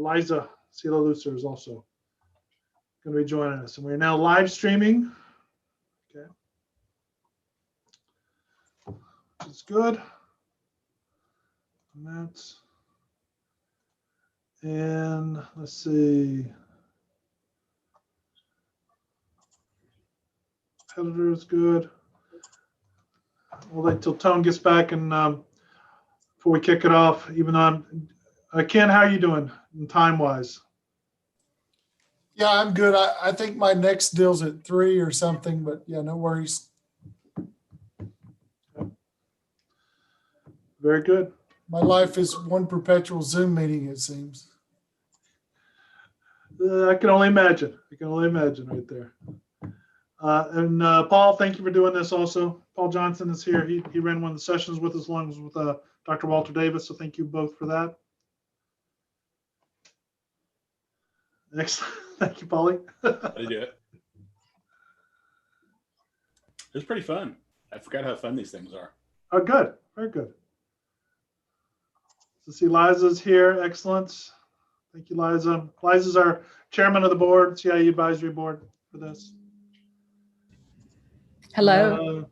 Liza Sila-Lucer is also going to be joining us. And we're now live streaming. Okay. It's good. And let's see. Editor is good. We'll wait till Tone gets back and before we kick it off, even on Ken, how are you doing time wise? Yeah, I'm good. I think my next deal's at 3 or something, but yeah, no worries. Very good. My life is one perpetual Zoom meeting, it seems. I can only imagine. I can only imagine right there. And Paul, thank you for doing this also. Paul Johnson is here. He ran one of the sessions with us along with Dr. Walter Davis. So thank you both for that. Next, thank you, Paulie. How do you do it? It was pretty fun. I forgot how fun these things are. Oh, good. Very good. So see, Liza's here. Excellent. Thank you, Liza. Liza's our chairman of the board, CIE advisory board for this. Hello.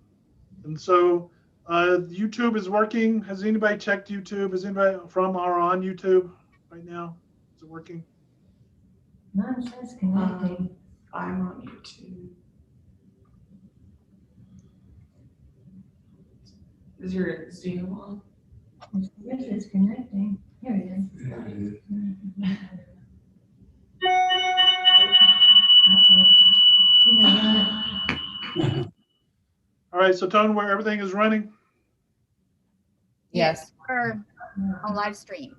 And so YouTube is working. Has anybody checked YouTube? Is anybody from or on YouTube right now? Is it working? Mine says connecting. I'm on YouTube. Is your Zoom on? This is connecting. Here it is. Yeah, it is. You know what? All right, so Tone, where everything is running? Yes. We're on live stream.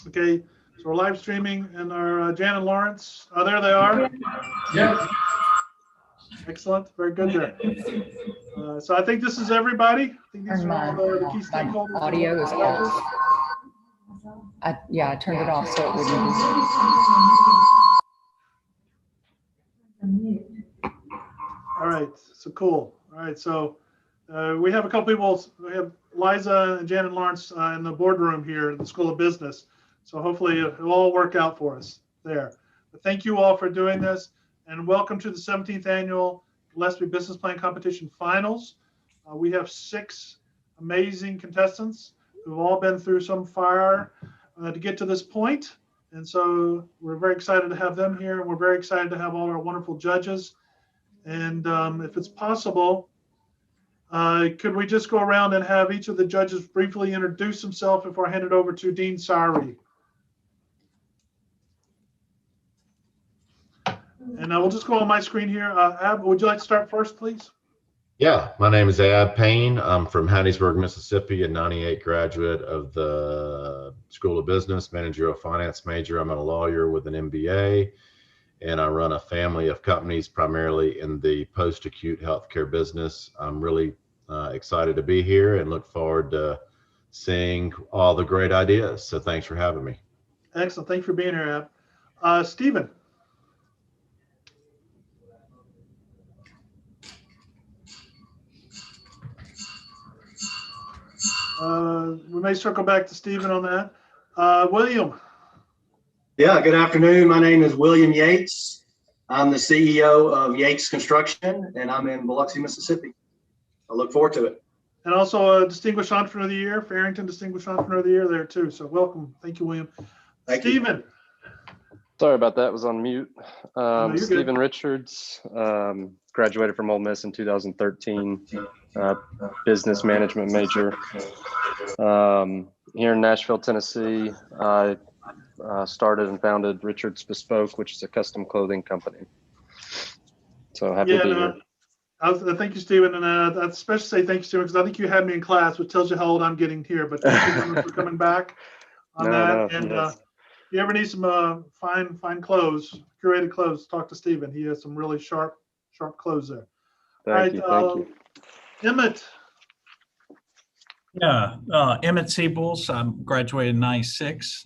Okay, so we're live streaming and our Jan and Lawrence, there they are. Yeah. Excellent, very good there. So I think this is everybody. I think these Turn are all the key my stakeholders. audio is off. I turned it off so it wouldn't All right, so cool. All right, so we have a couple people. We have Liza and Jan and Lawrence in the boardroom here at the School of Business. So hopefully it'll all work out for us there. But thank you all for doing this, and welcome to the 17th Annual Gillespie Business Plan Competition Finals. We have 6 amazing contestants who've all been through some fire to get to this point. And so we're very excited to have them here, and we're very excited to have all our wonderful judges. And if it's possible, could we just go around and have each of the judges briefly introduce himself before I hand it over to Dean Sari? And we'll just go on my screen here. Ab, would you like to start first, please? Yeah, my name is Ab Payne. I'm from Hattiesburg, Mississippi, a 98 graduate of the School of Business, managerial finance major. I'm a lawyer with an MBA, and I run a family of companies primarily in the post-acute healthcare business. I'm really excited to be here and look forward to seeing all the great ideas. So thanks for having me. Excellent. Thanks for being here, Ab. Stephen. We may circle back to Stephen on that. William. Yeah, good afternoon. My name is William Yates. I'm the CEO of Yates Construction, and I'm in Biloxi, Mississippi. I look forward to it. And also a Distinguished Entrepreneur of the Year, Farrington Distinguished Entrepreneur of the Year there too. So welcome. Thank you, William. Stephen. Sorry about that, was on mute. Stephen good. Richards, graduated from Ole Miss in 2013, business management major. Here in Nashville, Tennessee, I started and founded Richards Bespoke, which is a custom clothing company. So happy to be here. Thank you, Stephen. And I'd especially say thank you, Stephen, because I think you had me in class, which tells you how old I'm getting here. But thank you very much for coming back on that. And yes. If you ever need some fine clothes, curated clothes, talk to Stephen. He has some really sharp clothes there. Thank you. Emmett. Yeah, Emmett Seables. I'm graduated in '96.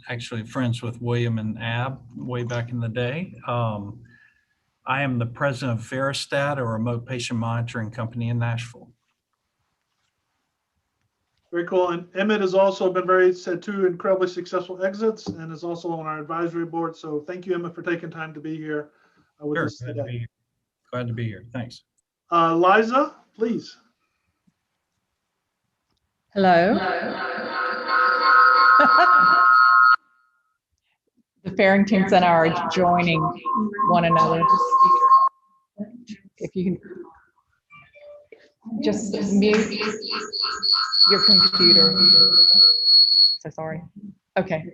Actually friends with William and Ab way back in the day. I am the president of Veristat, a remote patient monitoring company in Nashville. Very cool. And Emmett has also been said two incredibly successful exits and is also on our advisory board. So thank you, Emmett, for taking time to be here with Sure, us today. glad to be here. Thanks. Liza, please. Hello. The Farringtons and I are joining one another. If you can just mute your computer. So sorry. Okay.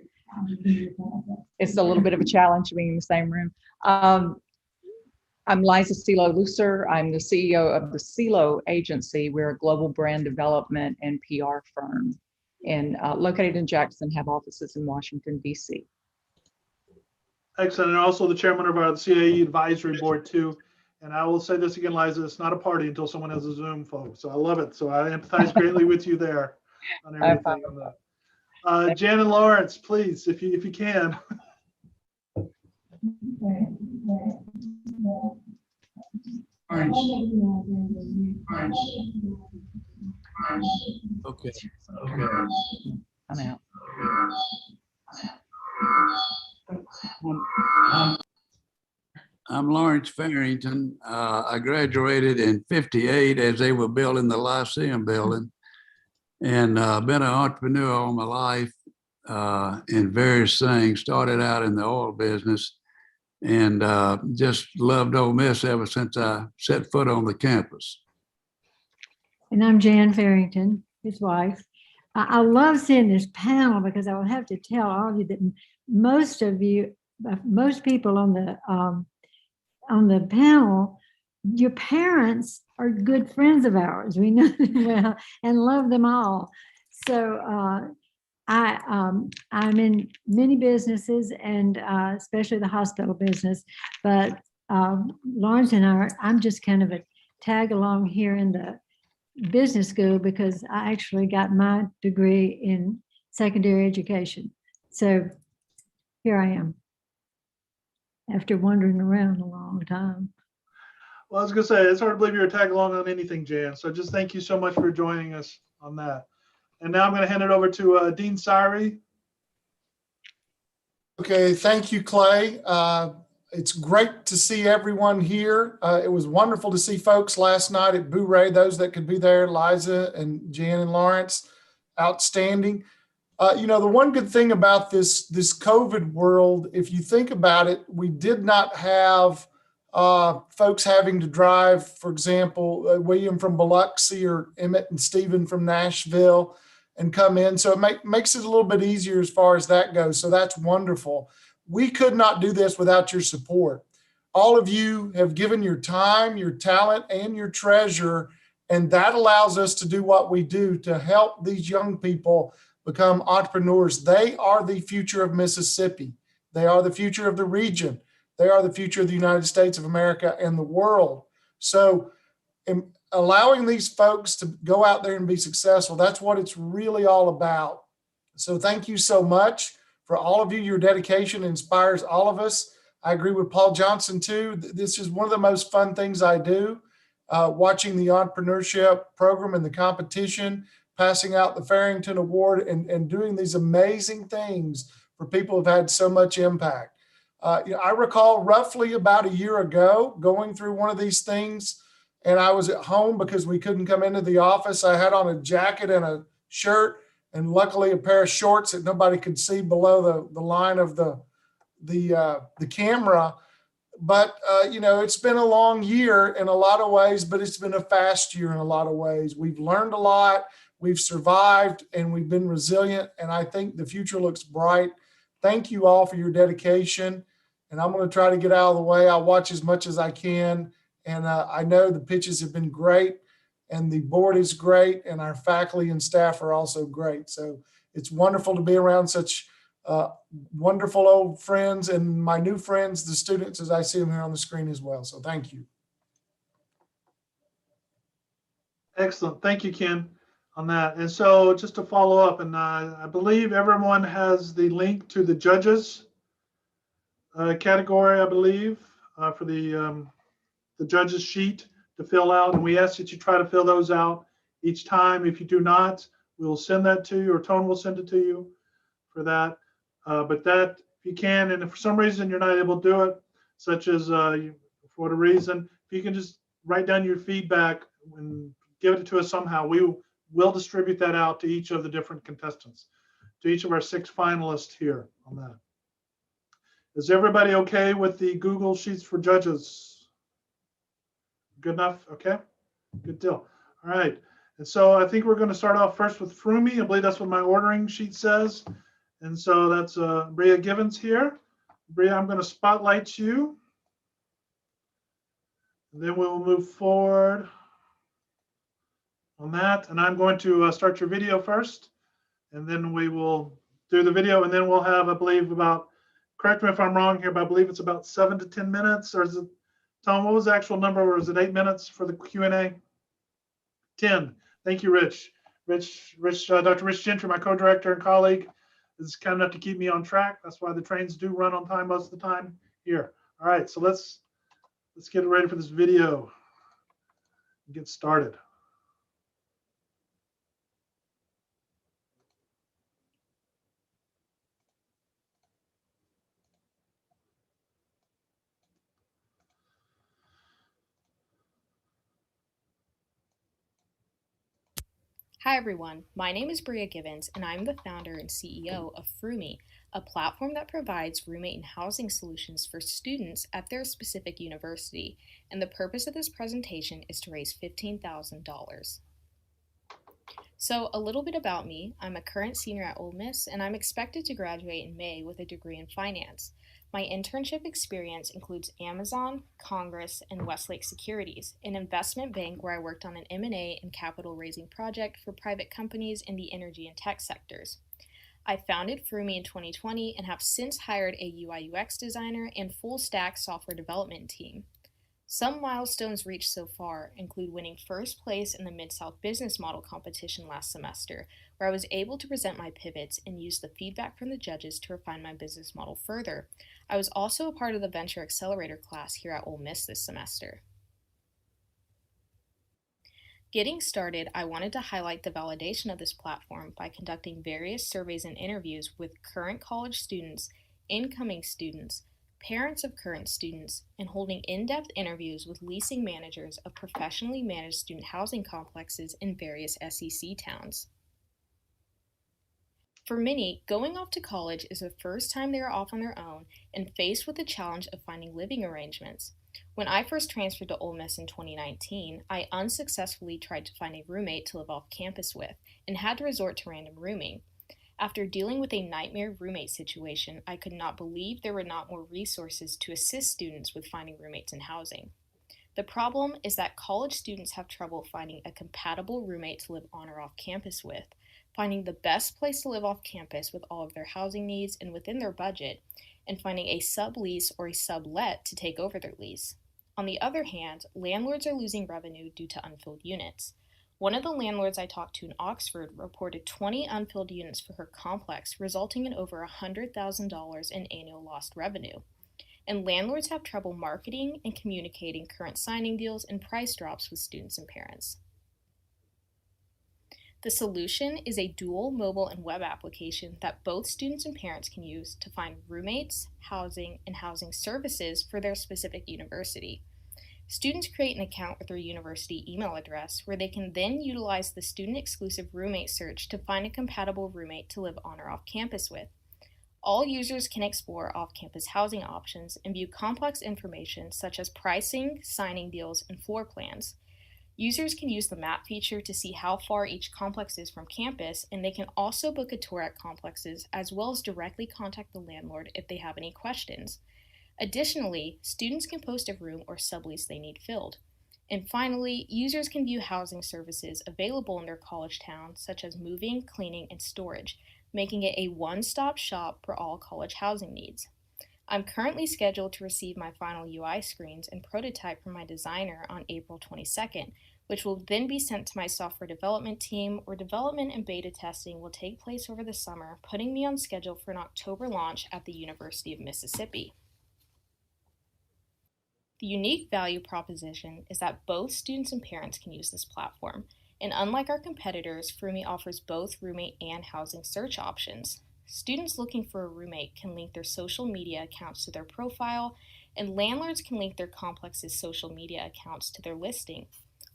It's a little bit of a challenge being in the same room. I'm Liza Celo-Lucer. I'm the CEO of the Celo Agency. We're a global brand development and PR firm located in Jackson, have offices in Washington, D.C. Excellent. And also the chairman of our CAE advisory board too. And I will say this again, Liza, it's not a party until someone has a Zoom, folks. So I love it. So I empathize greatly with you there on everything. Jan and Lawrence, please, if you can. Okay. I'm out. I'm Lawrence Farrington. I graduated in '58 as they were building the Lyceum building, and been an entrepreneur all my life in various things. Started out in the oil business, and just loved Ole Miss ever since I set foot on the campus. And I'm Jan Farrington, his wife. I love seeing this panel because I will have to tell all of you that most people on the panel, your parents are good friends of ours. We know them well and love them all. So I'm in many businesses and especially the hospital business, but Lawrence and I'm just kind of a tag along here in the business school because I actually got my degree in secondary education. So here I am after wandering around a long time. Well, I was going to say, it's hard to believe you're a tag along on anything, Jan. So just thank you so much for joining us on that. And now I'm going to hand it over to Dean Sirey. Okay, thank you, Clay. It's great to see everyone here. It was wonderful to see folks last night at Boo-Ray, those that could be there, Liza and Jan and Lawrence, outstanding. The one good thing about this COVID world, if you think about it, we did not have folks having to drive, for example, William from Biloxi or Emmett and Stephen from Nashville and come in. So it makes it a little bit easier as far as that goes. So that's wonderful. We could not do this without your support. All of you have given your time, your talent, and your treasure, and that allows us to do what we do to help these young people become entrepreneurs. They are the future of Mississippi. They are the future of the region. They are the future of the United States of America and the world. So allowing these folks to go out there and be successful, that's what it's really all about. So thank you so much for all of you. Your dedication inspires all of us. I agree with Paul Johnson too. This is one of the most fun things I do, watching the entrepreneurship program and the competition, passing out the Farrington Award and doing these amazing things for people who've had so much impact. I recall roughly about a year ago going through one of these things, and I was at home because we couldn't come into the office. I had on a jacket and a shirt and luckily a pair of shorts that nobody could see below the line of the camera. But, it's been a long year in a lot of ways, but it's been a fast year in a lot of ways. We've learned a lot, we've survived, and we've been resilient. And I think the future looks bright. Thank you all for your dedication. And I'm going to try to get out of the way. I'll watch as much as I can. And I know the pitches have been great and the board is great and our faculty and staff are also great. So it's wonderful to be around such wonderful old friends and my new friends, the students, as I see them here on the screen as well. So thank you. Excellent. Thank you, Ken, on that. And so just to follow up, and I believe everyone has the link to the judges category, I believe, for the judges sheet to fill out. And we ask that you try to fill those out each time. If you do not, we'll send that to you, or Tone will send it to you for that. But that, if you can, and if for some reason you're not able to do it, such as for whatever reason, if you can just write down your feedback and give it to us somehow, we will distribute that out to each of the different contestants, to each of our 6 finalists here on that. Is everybody okay with the Google Sheets for judges? Good enough? Okay, good deal. All right. And so I think we're going to start off first with Frumi. I believe that's what my ordering sheet says. And so that's Bria Givens here. Bria, I'm going to spotlight you. And then we will move forward on that. And I'm going to start your video first. And then we will do the video. And then we'll have, I believe, about, correct me if I'm wrong here, but I believe it's about 7 to 10 minutes. Or is it, Tom, what was the actual number? Or is it 8 minutes for the Q&A? 10. Thank you, Rich. Dr. Rich Gentry, my co-director and colleague, is kind enough to keep me on track. That's why the trains do run on time most of the time here. All right, so let's get ready for this video and get started. Hi everyone, my name is Bria Givens and I'm the founder and CEO of Frumi, a platform that provides roommate and housing solutions for students at their specific university, and the purpose of this presentation is to raise $15,000. So a little bit about me, I'm a current senior at Ole Miss and I'm expected to graduate in May with a degree in finance. My internship experience includes Amazon, Congress, and Westlake Securities, an investment bank where I worked on an M&A and capital raising project for private companies in the energy and tech sectors. I founded Frumi in 2020 and have since hired a UI/UX designer and full stack software development team. Some milestones reached so far include winning first place in the Mid-South Business Model competition last semester, where I was able to present my pivots and use the feedback from the judges to refine my business model further. I was also a part of the Venture Accelerator class here at Ole Miss this semester. Getting started, I wanted to highlight the validation of this platform by conducting various surveys and interviews with current college students, incoming students, parents of current students, and holding in-depth interviews with leasing managers of professionally managed student housing complexes in various SEC towns. For many, going off to college is the first time they are off on their own and faced with the challenge of finding living arrangements. When I first transferred to Ole Miss in 2019, I unsuccessfully tried to find a roommate to live off campus with and had to resort to random rooming. After dealing with a nightmare roommate situation, I could not believe there were not more resources to assist students with finding roommates and housing. The problem is that college students have trouble finding a compatible roommate to live on or off campus with, finding the best place to live off campus with all of their housing needs and within their budget, and finding a sublease or a sublet to take over their lease. On the other hand, landlords are losing revenue due to unfilled units. One of the landlords I talked to in Oxford reported 20 unfilled units for her complex, resulting in over $100,000 in annual lost revenue. And landlords have trouble marketing and communicating current signing deals and price drops with students and parents. The solution is a dual mobile and web application that both students and parents can use to find roommates, housing, and housing services for their specific university. Students create an account with their university email address where they can then utilize the student-exclusive roommate search to find a compatible roommate to live on or off campus with. All users can explore off-campus housing options and view complex information such as pricing, signing deals, and floor plans. Users can use the map feature to see how far each complex is from campus, and they can also book a tour at complexes as well as directly contact the landlord if they have any questions. Additionally, students can post a room or sublease they need filled. And finally, users can view housing services available in their college town, such as moving, cleaning, and storage, making it a one-stop shop for all college housing needs. I'm currently scheduled to receive my final UI screens and prototype from my designer on April 22nd, which will then be sent to my software development team, where development and beta testing will take place over the summer, putting me on schedule for an October launch at the University of Mississippi. The unique value proposition is that both students and parents can use this platform. And unlike our competitors, Frumi offers both roommate and housing search options. Students looking for a roommate can link their social media accounts to their profile, and landlords can link their complex's social media accounts to their listing.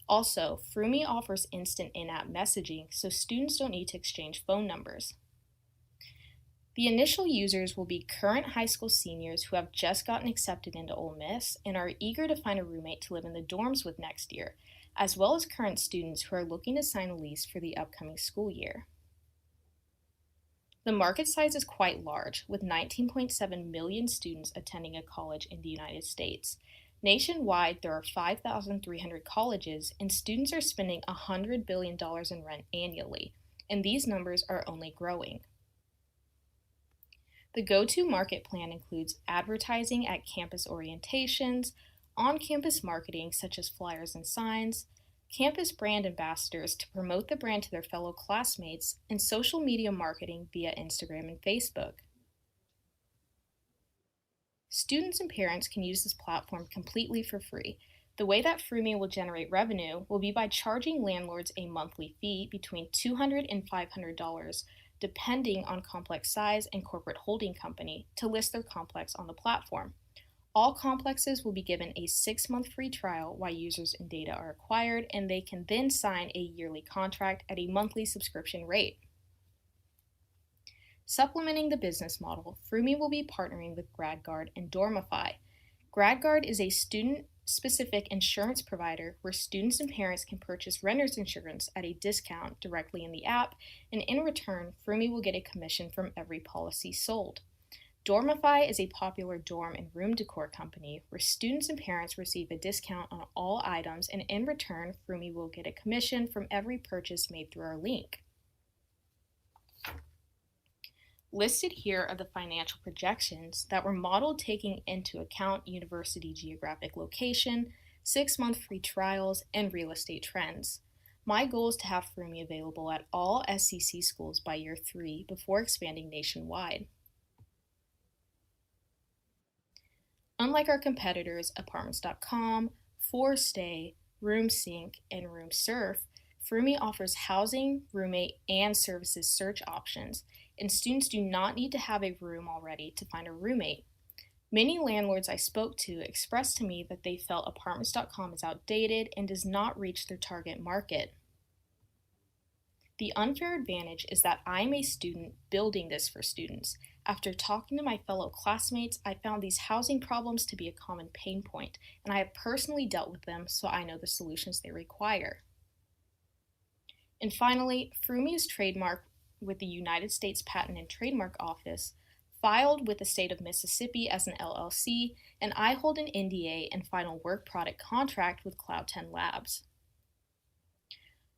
Also, Frumi offers instant in-app messaging, so students don't need to exchange phone numbers. The initial users will be current high school seniors who have just gotten accepted into Ole Miss and are eager to find a roommate to live in the dorms with next year, as well as current students who are looking to sign a lease for the upcoming school year. The market size is quite large, with 19.7 million students attending a college in the United States. Nationwide, there are 5,300 colleges, and students are spending $100 billion in rent annually, and these numbers are only growing. The go-to market plan includes advertising at campus orientations, on-campus marketing such as flyers and signs, campus brand ambassadors to promote the brand to their fellow classmates, and social media marketing via Instagram and Facebook. Students and parents can use this platform completely for free. The way that Frumi will generate revenue will be by charging landlords a monthly fee between $200 and $500, depending on complex size and corporate holding company, to list their complex on the platform. All complexes will be given a 6-month free trial while users and data are acquired, and they can then sign a yearly contract at a monthly subscription rate. Supplementing the business model, Frumi will be partnering with GradGuard and Dormify. GradGuard is a student-specific insurance provider where students and parents can purchase renter's insurance at a discount directly in the app, and in return, Frumi will get a commission from every policy sold. Dormify is a popular dorm and room decor company where students and parents receive a discount on all items, and in return, Frumi will get a commission from every purchase made through our link. Listed here are the financial projections that were modeled taking into account university geographic location, 6-month free trials, and real estate trends. My goal is to have Frumi available at all SCC schools by year 3 before expanding nationwide. Unlike our competitors, Apartments.com, Forstay, RoomSync, and RoomSurf, Frumi offers housing, roommate, and services search options, and students do not need to have a room already to find a roommate. Many landlords I spoke to expressed to me that they felt Apartments.com is outdated and does not reach their target market. The unfair advantage is that I'm a student building this for students. After talking to my fellow classmates, I found these housing problems to be a common pain point, and I have personally dealt with them, so I know the solutions they require. And finally, Frumi is trademarked with the United States Patent and Trademark Office, filed with the state of Mississippi as an LLC, and I hold an NDA and final work product contract with Cloud 10 Labs.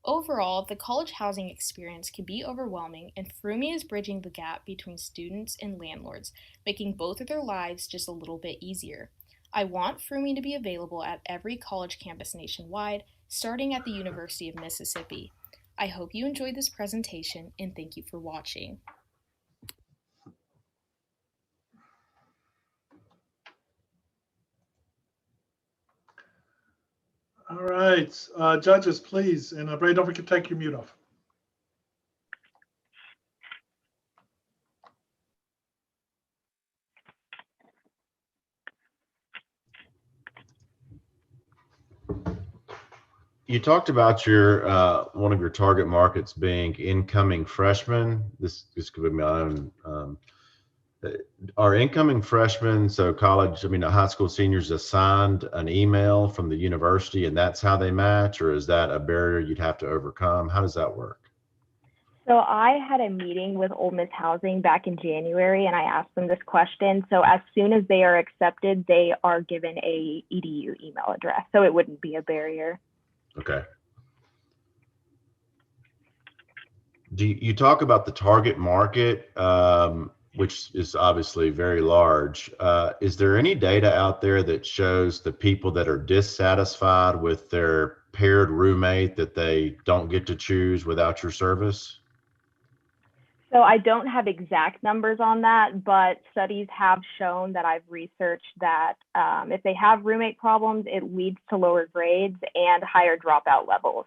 Overall, the college housing experience can be overwhelming, and Frumi is bridging the gap between students and landlords, making both of their lives just a little bit easier. I want Frumi to be available at every college campus nationwide, starting at the University of Mississippi. I hope you enjoyed this presentation, and thank you for watching. All right, judges, please, and Bray, don't forget to take your mute off. You talked about your one of your target markets being incoming freshmen. This could be my own. Are incoming freshmen, so college, high school seniors, assigned an email from the university and that's how they match, or is that a barrier you'd have to overcome? How does that work? So I had a meeting with Ole Miss Housing back in January, and I asked them this question. So as soon as they are accepted, they are given a EDU email address, so it wouldn't be a barrier. Okay. Do you talk about the target market, which is obviously very large? Is there any data out there that shows the people that are dissatisfied with their paired roommate that they don't get to choose without your service? So I don't have exact numbers on that, but studies have shown that I've researched that if they have roommate problems, it leads to lower grades and higher dropout levels.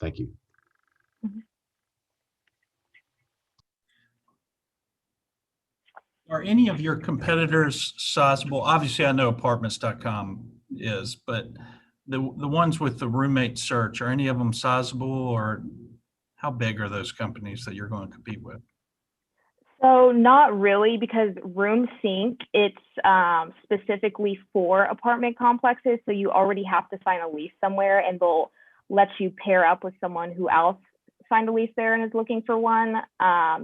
Thank you. Are any of your competitors sizable? Obviously, I know apartments.com is, but the ones with the roommate search, are any of them sizable, or how big are those companies that you're going to compete with? So not really, because Room Sync, it's specifically for apartment complexes. So you already have to sign a lease somewhere, and they'll let you pair up with someone who else signed a lease there and is looking for one.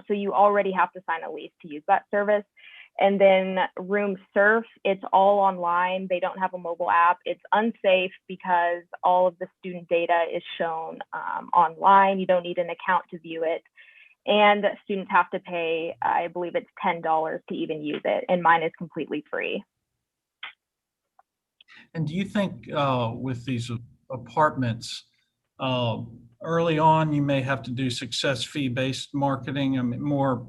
So you already have to sign a lease to use that service. And then Room Surf, it's all online. They don't have a mobile app. It's unsafe because all of the student data is shown online. You don't need an account to view it. And students have to pay, I believe it's $10 to even use it. And mine is completely free. And do you think with these apartments, early on, you may have to do success fee-based marketing? I mean, more,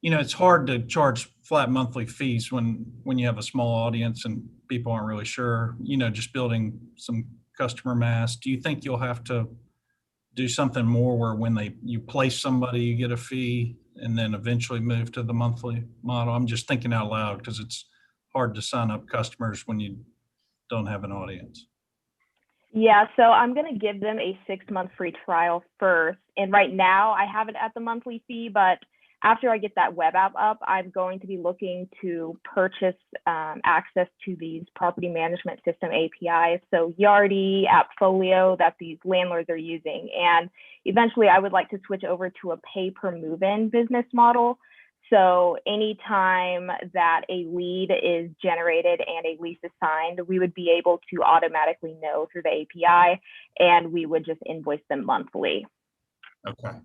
it's hard to charge flat monthly fees when you have a small audience and people aren't really sure, just building some customer mass. Do you think you'll have to do something more where when you place somebody, you get a fee and then eventually move to the monthly model? I'm just thinking out loud because it's hard to sign up customers when you don't have an audience. Yeah, so I'm going to give them a 6-month free trial first. And right now I have it at the monthly fee, but after I get that web app up, I'm going to be looking to purchase access to these property management system APIs. So Yardi, AppFolio, that these landlords are using. And eventually I would like to switch over to a pay per move-in business model. So anytime that a lead is generated and a lease is signed, we would be able to automatically know through the API, and we would just invoice them monthly. Okay.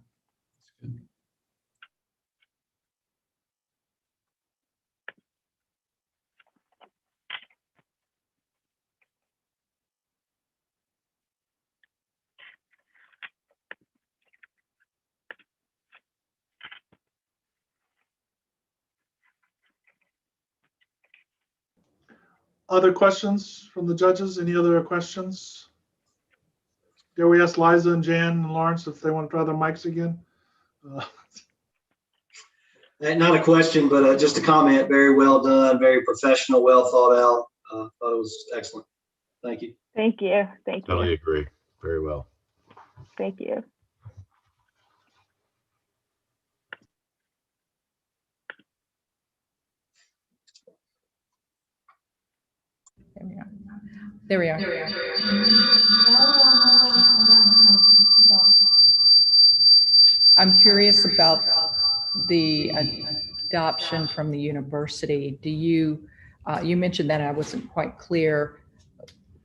Other questions from the judges? Any other questions? Dare we ask Liza and Jan and Lawrence if they want to try their mics again? Not a question, but just a comment. Very well done, very professional, well thought out. Thought it was excellent. Thank you. Thank you. Thank you. Totally agree. Very well. Thank you. There we are. I'm curious about the adoption from the university. Do you, you mentioned that I wasn't quite clear.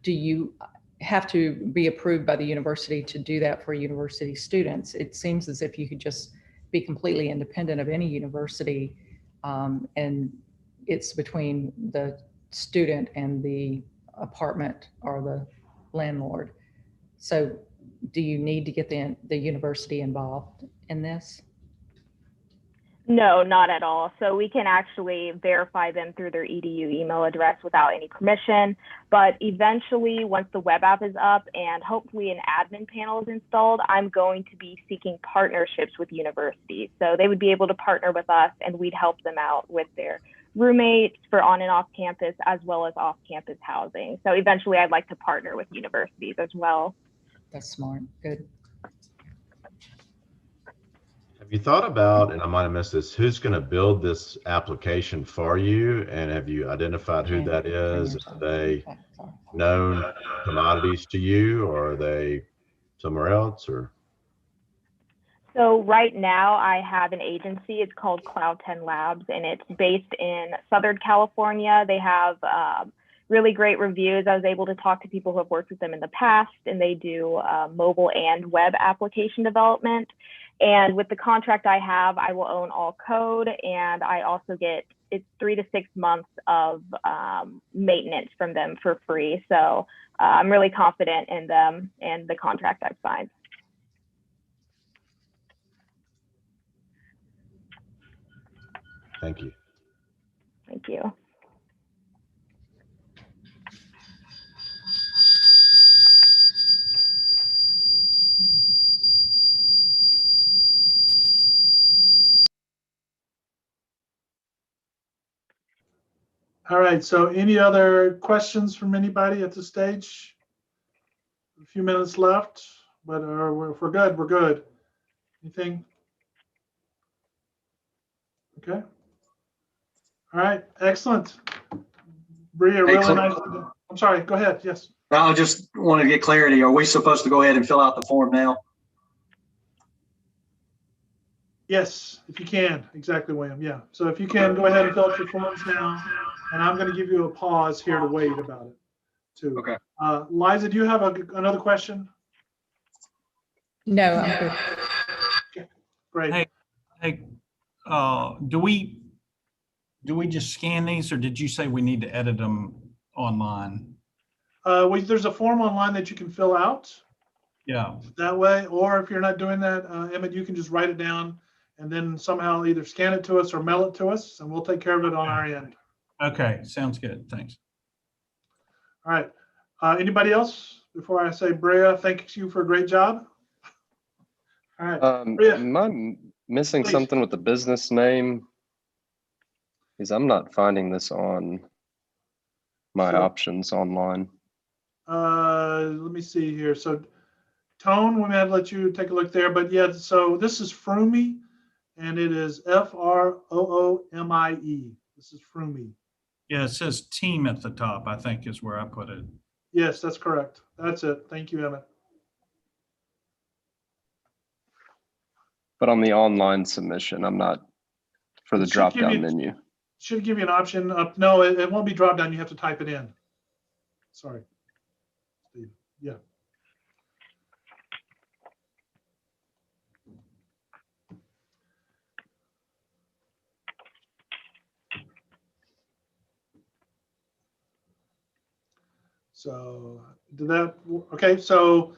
Do you have to be approved by the university to do that for university students? It seems as if you could just be completely independent of any university, and it's between the student and the apartment or the landlord. So do you need to get the university involved in this? No, not at all. So we can actually verify them through their EDU email address without any permission. But eventually, once the web app is up and hopefully an admin panel is installed, I'm going to be seeking partnerships with universities. So they would be able to partner with us and we'd help them out with their roommates for on and off campus, as well as off campus housing. So eventually I'd like to partner with universities as well. That's smart. Good. Have you thought about, and I might have missed this, who's going to build this application for you? And have you identified who that is? Are they known commodities to you, or are they somewhere else? Or So right now I have an agency. It's called Cloud 10 Labs, and it's based in Southern California. They have really great reviews. I was able to talk to people who have worked with them in the past, and they do mobile and web application development. And with the contract I have, I will own all code, and I also get, it's 3 to 6 months of maintenance from them for free. So I'm really confident in them and the contract I've signed. thank you. Thank you. All right, so any other questions from anybody at this stage? A few minutes left, but if we're good, we're good. Anything? Okay. All right, excellent. Bria, really Excellent. nice. I'm sorry, go ahead, yes. I just want to get clarity. Are we supposed to go ahead and fill out the form now? Yes, if you can, exactly, William, yeah. So if you can, go ahead and fill out your forms now, and I'm gonna give you a pause here to wait about it, too. Okay. Liza, do you have another question? No, I'm good. Okay, great. Hey, do we just scan these, or did you say we need to edit them online? There's a form online that you can fill out Yeah. that way, or if you're not doing that, Emmett, you can just write it down and then somehow either scan it to us or mail it to us, and we'll take care of it on our end. Okay, sounds good. Thanks. All right. Anybody else before I say Brea, thank you for a great job? All right. Brea, Am I missing please. something with the business name? Because I'm not finding this on my options online. Let me see here. So Tone, we may have to let you take a look there, but yeah, so this is Froomy, and it is F-R-O-O-M-I-E. This is Froomy. Yeah, it says team at the top, I think is where I put it. Yes, that's correct. That's it. Thank you, Emmett. But on the online submission, I'm not for the drop down menu. Should give you an option up. No, it won't be drop down. You have to type it in. Sorry, Steve. Yeah. So did that, okay, so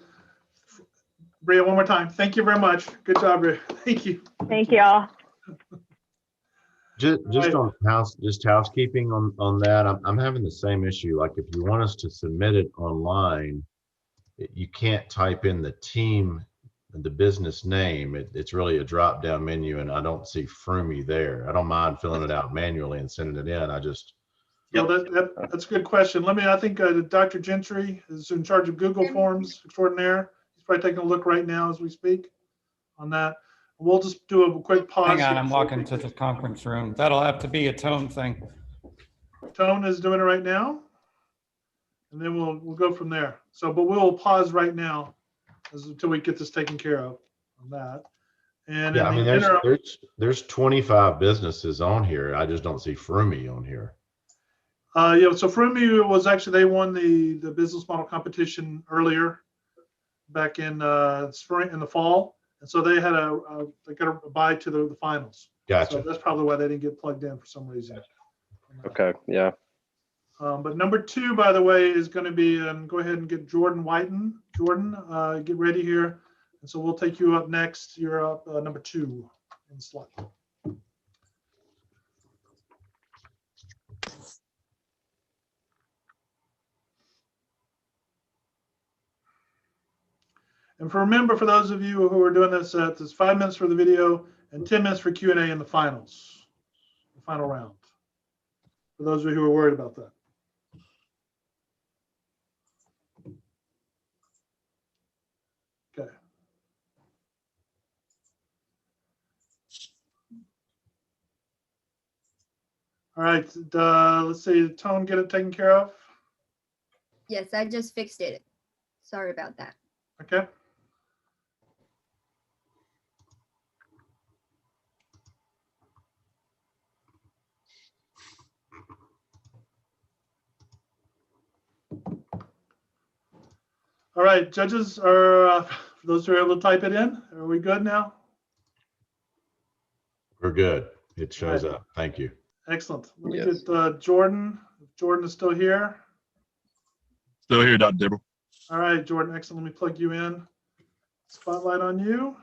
Bria, one more time. Thank you very much. Good job, Bria. Thank you. Thank you all. Just on housekeeping on that, I'm having the same issue. Like if you want us to submit it online, you can't type in the team, the business name. It's really a drop down menu, and I don't see Froomy there. I don't mind filling it out manually and sending it in. I just Yeah, that's a good question. I think Dr. Gentry is in charge of Google Forms extraordinaire. He's probably taking a look right now as we speak on that. We'll just do a quick pause. Hang on, I'm walking to the conference room. That'll have to be a Tone thing. Tone is doing it right now, and then we'll go from there. So, but we'll pause right now until we get this taken care of on that. And yeah, I mean, there's 25 businesses on here. I just don't see Froomy on here. Yeah, so Froomy was actually, they won the business model competition earlier back in spring, in the fall. And so they had they got a bye to the finals. Gotcha. So that's probably why they didn't get plugged in for some reason. Okay, yeah. But number 2, by the way, is going to be, go ahead and get Jordan Whiten. Jordan, get ready here. And so we'll take you up next. You're up number 2 in slot. And remember, for those of you who are doing this, it's 5 minutes for the video and 10 minutes for Q&A in the finals, the final round. For those of you who are worried about that. Okay. All right, let's see, Tone, get it taken care of? Yes, I just fixed it. Sorry about that. Okay. All right, judges, are for those who are able to type it in, are we good now? We're good. It shows up. Thank you. Excellent. Let me get Jordan. If Jordan is still here. Still here, Dr. Dibble. All right, Jordan, excellent. Let me plug you in. Spotlight on you.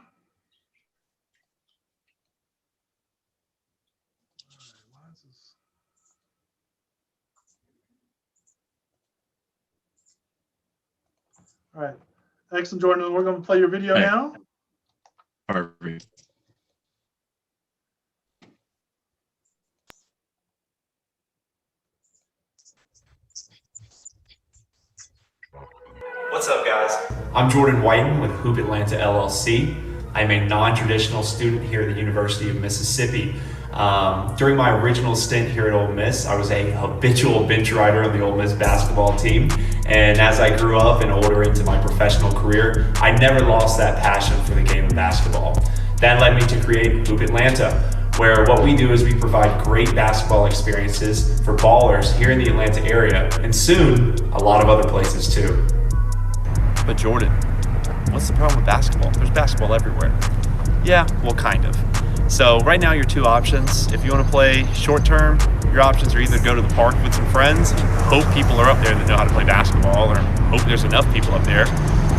All right, excellent, Jordan. We're going to play your video now. Perfect. What's up, guys? I'm Jordan Whiten with Hoop Atlanta LLC. I'm a non-traditional student here at the University of Mississippi. During my original stint here at Ole Miss, I was a habitual bench rider on the Ole Miss basketball team. And as I grew up and older into my professional career, I never lost that passion for the game of basketball. That led me to create Hoop Atlanta, where what we do is we provide great basketball experiences for ballers here in the Atlanta area, and soon, a lot of other places too. But Jordan, what's the problem with basketball? There's basketball everywhere. Yeah, well, kind of. So right now, your two options, if you want to play short term, your options are either go to the park with some friends, hope people are up there that know how to play basketball, or hope there's enough people up there,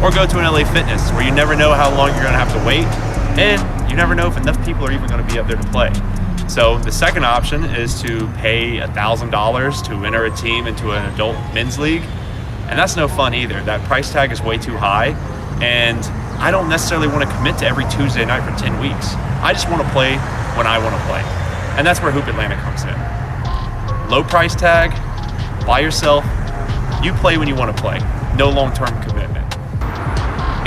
or go to an LA Fitness where you never know how long you're going to have to wait, and you never know if enough people are even going to be up there to play. So the second option is to pay $1,000 to enter a team into an adult men's league. And that's no fun either. That price tag is way too high. And I don't necessarily want to commit to every Tuesday night for 10 weeks. I just want to play when I want to play. And that's where Hoop Atlanta comes in. Low price tag, by yourself, you play when you want to play. No long-term commitment.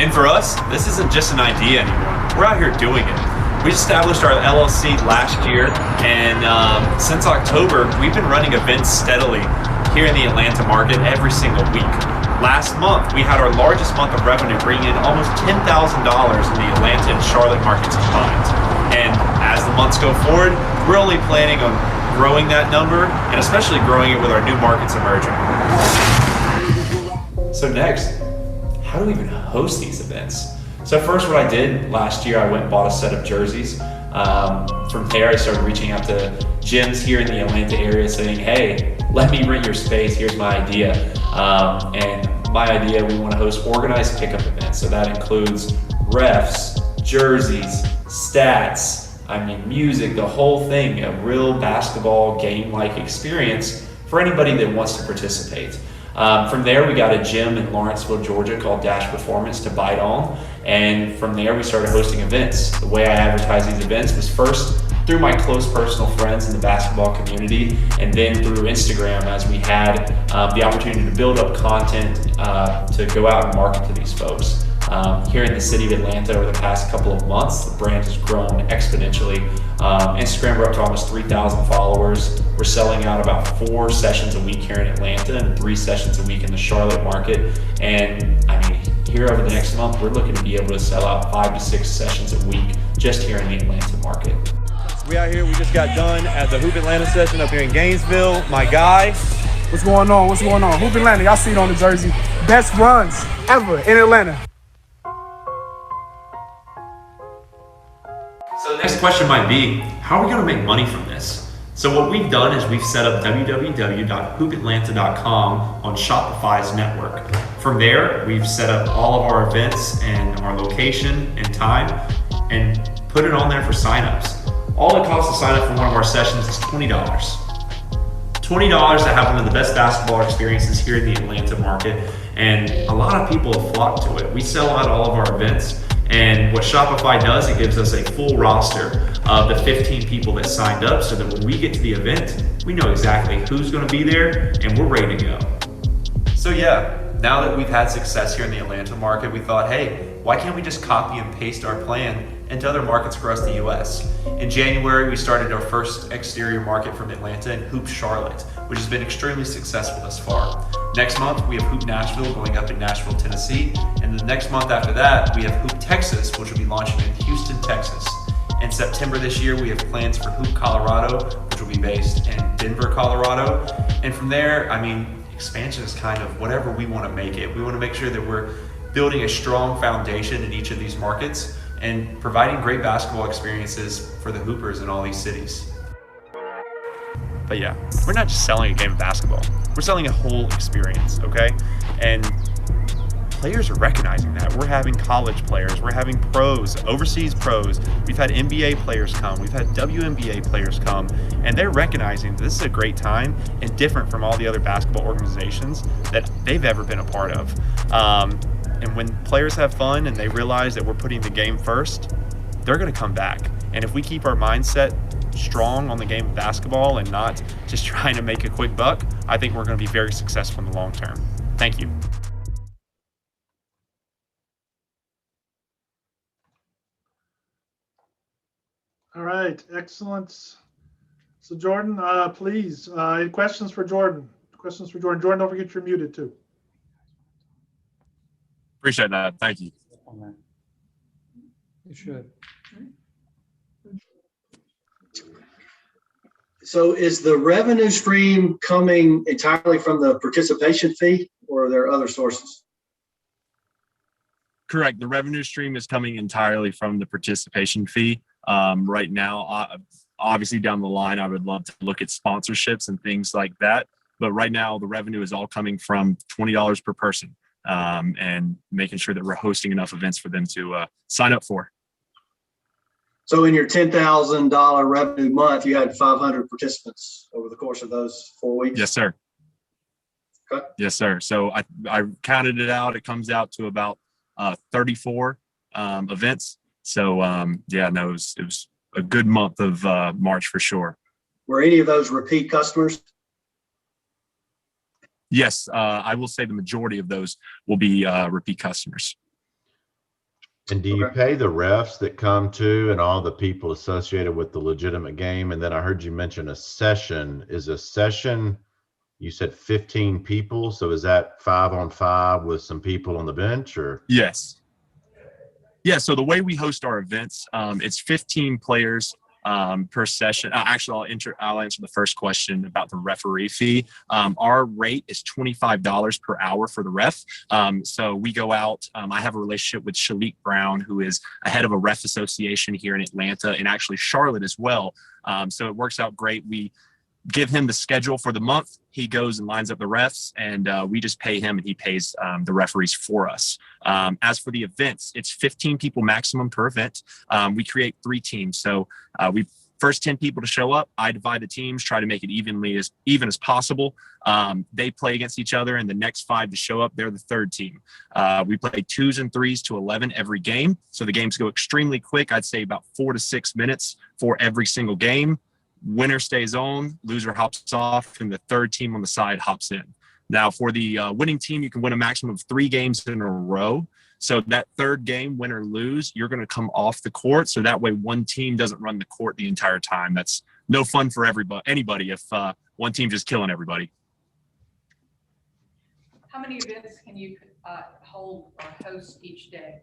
And for us, this isn't just an idea anymore. We're out here doing it. We established our LLC last year, and since October, we've been running events steadily here in the Atlanta market every single week. Last month, we had our largest month of revenue, bringing in almost $10,000 in the Atlanta and Charlotte markets combined. And as the months go forward, we're only planning on growing that number, and especially growing it with our new markets emerging. So next, how do we even host these events? So first, what I did last year, I went and bought a set of jerseys. From there, I started reaching out to gyms here in the Atlanta area saying, hey, let me rent your space, here's my idea. And my idea, we want to host organized pickup events. So that includes refs, jerseys, stats, music, the whole thing, a real basketball game-like experience for anybody that wants to participate. From there, we got a gym in Lawrenceville, Georgia called Dash Performance to bite on. And from there, we started hosting events. The way I advertised these events was first through my close personal friends in the basketball community, and then through Instagram as we had the opportunity to build up content to go out and market to these folks. Here in the city of Atlanta over the past couple of months, the brand has grown exponentially. Instagram, we're up to almost 3,000 followers. We're selling out about 4 sessions a week here in Atlanta and 3 sessions a week in the Charlotte market. And here over the next month, we're looking to be able to sell out 5 to 6 sessions a week just here in the Atlanta market. We out here, we just got done at the Hoop Atlanta session up here in Gainesville. My guy. What's going on? What's going on? Hoop Atlanta, y'all see it on the jersey. Best runs ever in Atlanta. So the next question might be, how are we going to make money from this? So what we've done is we've set up www.hoopatlanta.com on Shopify's network. From there, we've set up all of our events and our location and time and put it on there for signups. All it costs to sign up for one of our sessions is $20. $20 to have one of the best basketball experiences here in the Atlanta market. And a lot of people have flocked to it. We sell out all of our events. And what Shopify does, it gives us a full roster of the 15 people that signed up so that when we get to the event, we know exactly who's going to be there and we're ready to go. So yeah, now that we've had success here in the Atlanta market, we thought, hey, why can't we just copy and paste our plan into other markets across the US? In January, we started our first exterior market from Atlanta in Hoop Charlotte, which has been extremely successful thus far. Next month, we have Hoop Nashville going up in Nashville, Tennessee. And the next month after that, we have Hoop Texas, which will be launching in Houston, Texas. In September this year, we have plans for Hoop Colorado, which will be based in Denver, Colorado. And from there, expansion is kind of whatever we want to make it. We want to make sure that we're building a strong foundation in each of these markets and providing great basketball experiences for the Hoopers in all these cities. But yeah, we're not just selling a game of basketball. We're selling a whole experience, okay? And players are recognizing that. We're having college players, we're having pros, overseas pros. We've had NBA players come, we've had WNBA players come, and they're recognizing that this is a great time and different from all the other basketball organizations that they've ever been a part of. And when players have fun and they realize that we're putting the game first, they're going to come back. And if we keep our mindset strong on the game of basketball and not just trying to make a quick buck, I think we're going to be very successful in the long term. Thank you. All right, excellent. So Jordan, please, any questions for Jordan? Questions for Jordan? Jordan, don't forget you're muted too. Appreciate that. Thank you. You should. So is the revenue stream coming entirely from the participation fee, or are there other sources? Correct. The revenue stream is coming entirely from the participation fee. Right now, obviously down the line, I would love to look at sponsorships and things like that. But right now, the revenue is all coming from $20 per person, and making sure that we're hosting enough events for them to sign up for. So in your $10,000 revenue month, you had 500 participants over the course of those 4 weeks? Yes, sir. Okay. Yes, sir. So I counted it out. It comes out to about 34 events. So yeah, no, it was a good month of March for sure. Were any of those repeat customers? Yes, I will say the majority of those will be repeat customers. And do you pay the refs that come to and all the people associated with the legitimate game? And then I heard you mention a session. Is a session, you said 15 people. So is that 5-on-5 with some people on the bench, or? Yes. Yeah. So the way we host our events, it's 15 players per session. Actually, I'll answer the first question about the referee fee. Our rate is $25 per hour for the ref. So we go out. I have a relationship with Shalik Brown, who is a head of a ref association here in Atlanta and actually Charlotte as well. So it works out great. We give him the schedule for the month. He goes and lines up the refs, and we just pay him, and he pays the referees for us. As for the events, it's 15 people maximum per event. We create 3 teams. So we first 10 people to show up, I divide the teams, try to make it even as possible. They play against each other, and the next 5 to show up, they're the third team. We play 2s and 3s to 11 every game. So the games go extremely quick. I'd say about 4 to 6 minutes for every single game. Winner stays on, loser hops off, and the third team on the side hops in. Now, for the winning team, you can win a maximum of 3 games in a row. So that third game, win or lose, you're going to come off the court. So that way one team doesn't run the court the entire time. That's no fun for anybody if one team just killing everybody. How many events can you hold or host each day?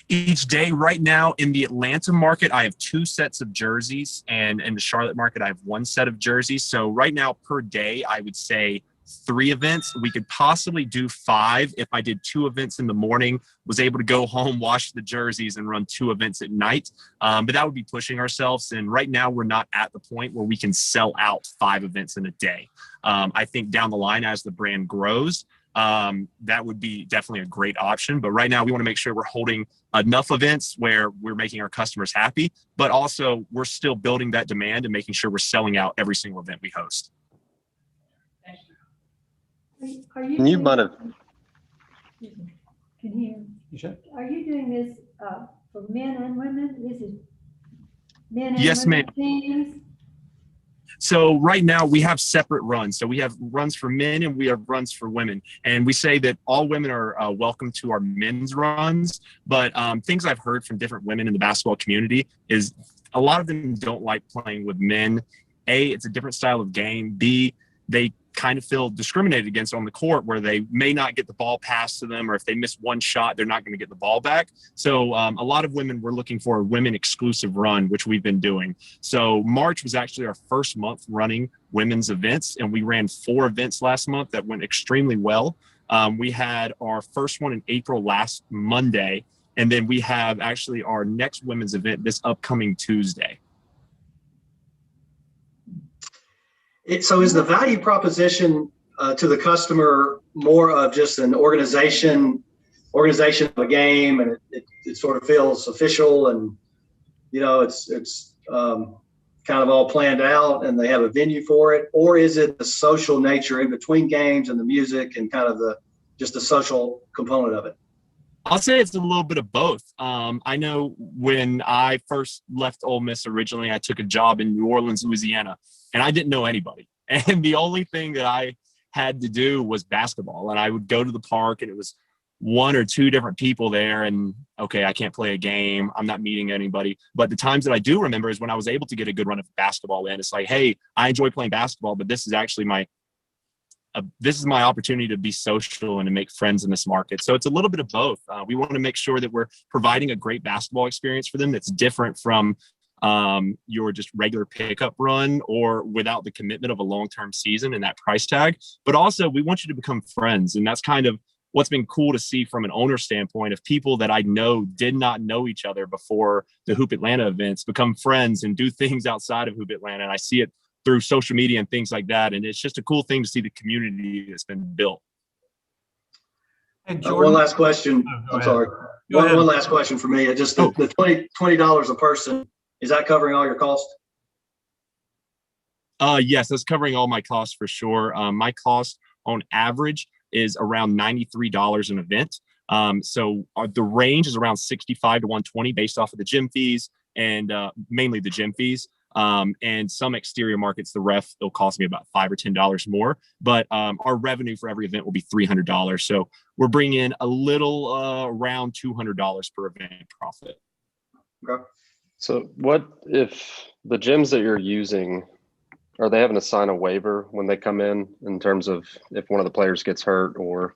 Each day right now in the Atlanta market, I have 2 sets of jerseys, and in the Charlotte market, I have 1 set of jerseys. So right now per day, I would say 3 events. We could possibly do 5 if I did 2 events in the morning, was able to go home, wash the jerseys, and run 2 events at night. But that would be pushing ourselves. And right now we're not at the point where we can sell out 5 events in a day. I think down the line, as the brand grows, that would be definitely a great option. But right now we want to make sure we're holding enough events where we're making our customers happy, but also we're still building that demand and making sure we're selling out every single event we host. Are you Can you doing- might have, Can hear. You should. Are you doing this for men and women? This is men and Yes, women ma'am. teams? So right now we have separate runs. So we have runs for men and we have runs for women. And we say that all women are welcome to our men's runs. But things I've heard from different women in the basketball community is a lot of them don't like playing with men. A, it's a different style of game. B, they kind of feel discriminated against on the court, where they may not get the ball passed to them, or if they miss one shot, they're not going to get the ball back. So a lot of women were looking for a women exclusive run, which we've been doing. So March was actually our first month running women's events, and we ran 4 events last month that went extremely well. We had our first one in April last Monday, and then we have actually our next women's event this upcoming Tuesday. So is the value proposition to the customer more of just an organization of a game, and it sort of feels official, and it's kind of all planned out and they have a venue for it? Or is it the social nature in between games and the music and kind of just the social component of it? I'll say it's a little bit of both. I know when I first left Ole Miss originally, I took a job in New Orleans, Louisiana, and I didn't know anybody. And the only thing that I had to do was basketball. And I would go to the park, and it was one or two different people there. And okay, I can't play a game. I'm not meeting anybody. But the times that I do remember is when I was able to get a good run of basketball in. It's like, hey, I enjoy playing basketball, but this is actually this is my opportunity to be social and to make friends in this market. So it's a little bit of both. We want to make sure that we're providing a great basketball experience for them that's different from your just regular pickup run or without the commitment of a long-term season and that price tag. But also we want you to become friends. And that's kind of what's been cool to see from an owner standpoint of people that I know did not know each other before the Hoop Atlanta events become friends and do things outside of Hoop Atlanta. And I see it through social media and things like that. And it's just a cool thing to see the community that's been built. Hey, one last question. I'm sorry. One last question for me. Just the $20 a person, is that covering all your costs? Yes, that's covering all my costs for sure. My cost on average is around $93 an event. So the range is around 65 to 120 based off of the gym fees and mainly the gym fees. And some exterior markets, the ref, it'll cost me about $5 or $10 more, but our revenue for every event will be $300. So we're bringing in a little around $200 per event profit. Okay. So what if the gyms that you're using, are they having to sign a waiver when they come in terms of if one of the players gets hurt or?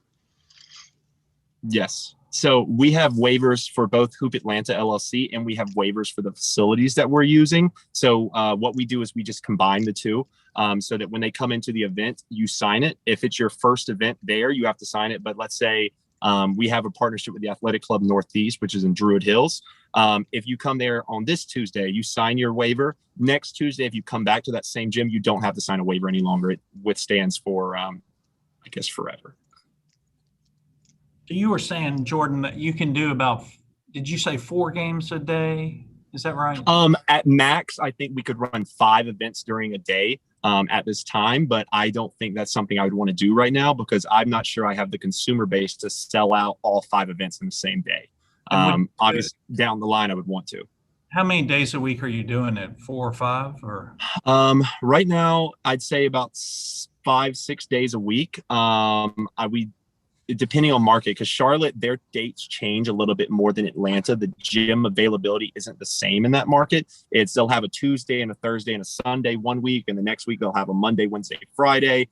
Yes. So we have waivers for both Hoop Atlanta LLC and we have waivers for the facilities that we're using. So what we do is we just combine the two so that when they come into the event, you sign it. If it's your first event there, you have to sign it. But let's say we have a partnership with the Athletic Club Northeast, which is in Druid Hills. If you come there on this Tuesday, you sign your waiver. Next Tuesday, if you come back to that same gym, you don't have to sign a waiver any longer. It withstands for, I guess, forever. You were saying, Jordan, that you can do about, did you say 4 games a day? Is that right? At max, I think we could run 5 events during a day at this time, but I don't think that's something I would want to do right now because I'm not sure I have the consumer base to sell out all 5 events in the same day. Obviously, down the line, I would want to. How many days a week are you doing it? 4 or 5 or? Right now, I'd say about 5-6 days a week. Depending on market, because Charlotte, their dates change a little bit more than Atlanta. The gym availability isn't the same in that market. They'll have a Tuesday and a Thursday and a Sunday one week, and the next week they'll have a Monday, Wednesday, Friday.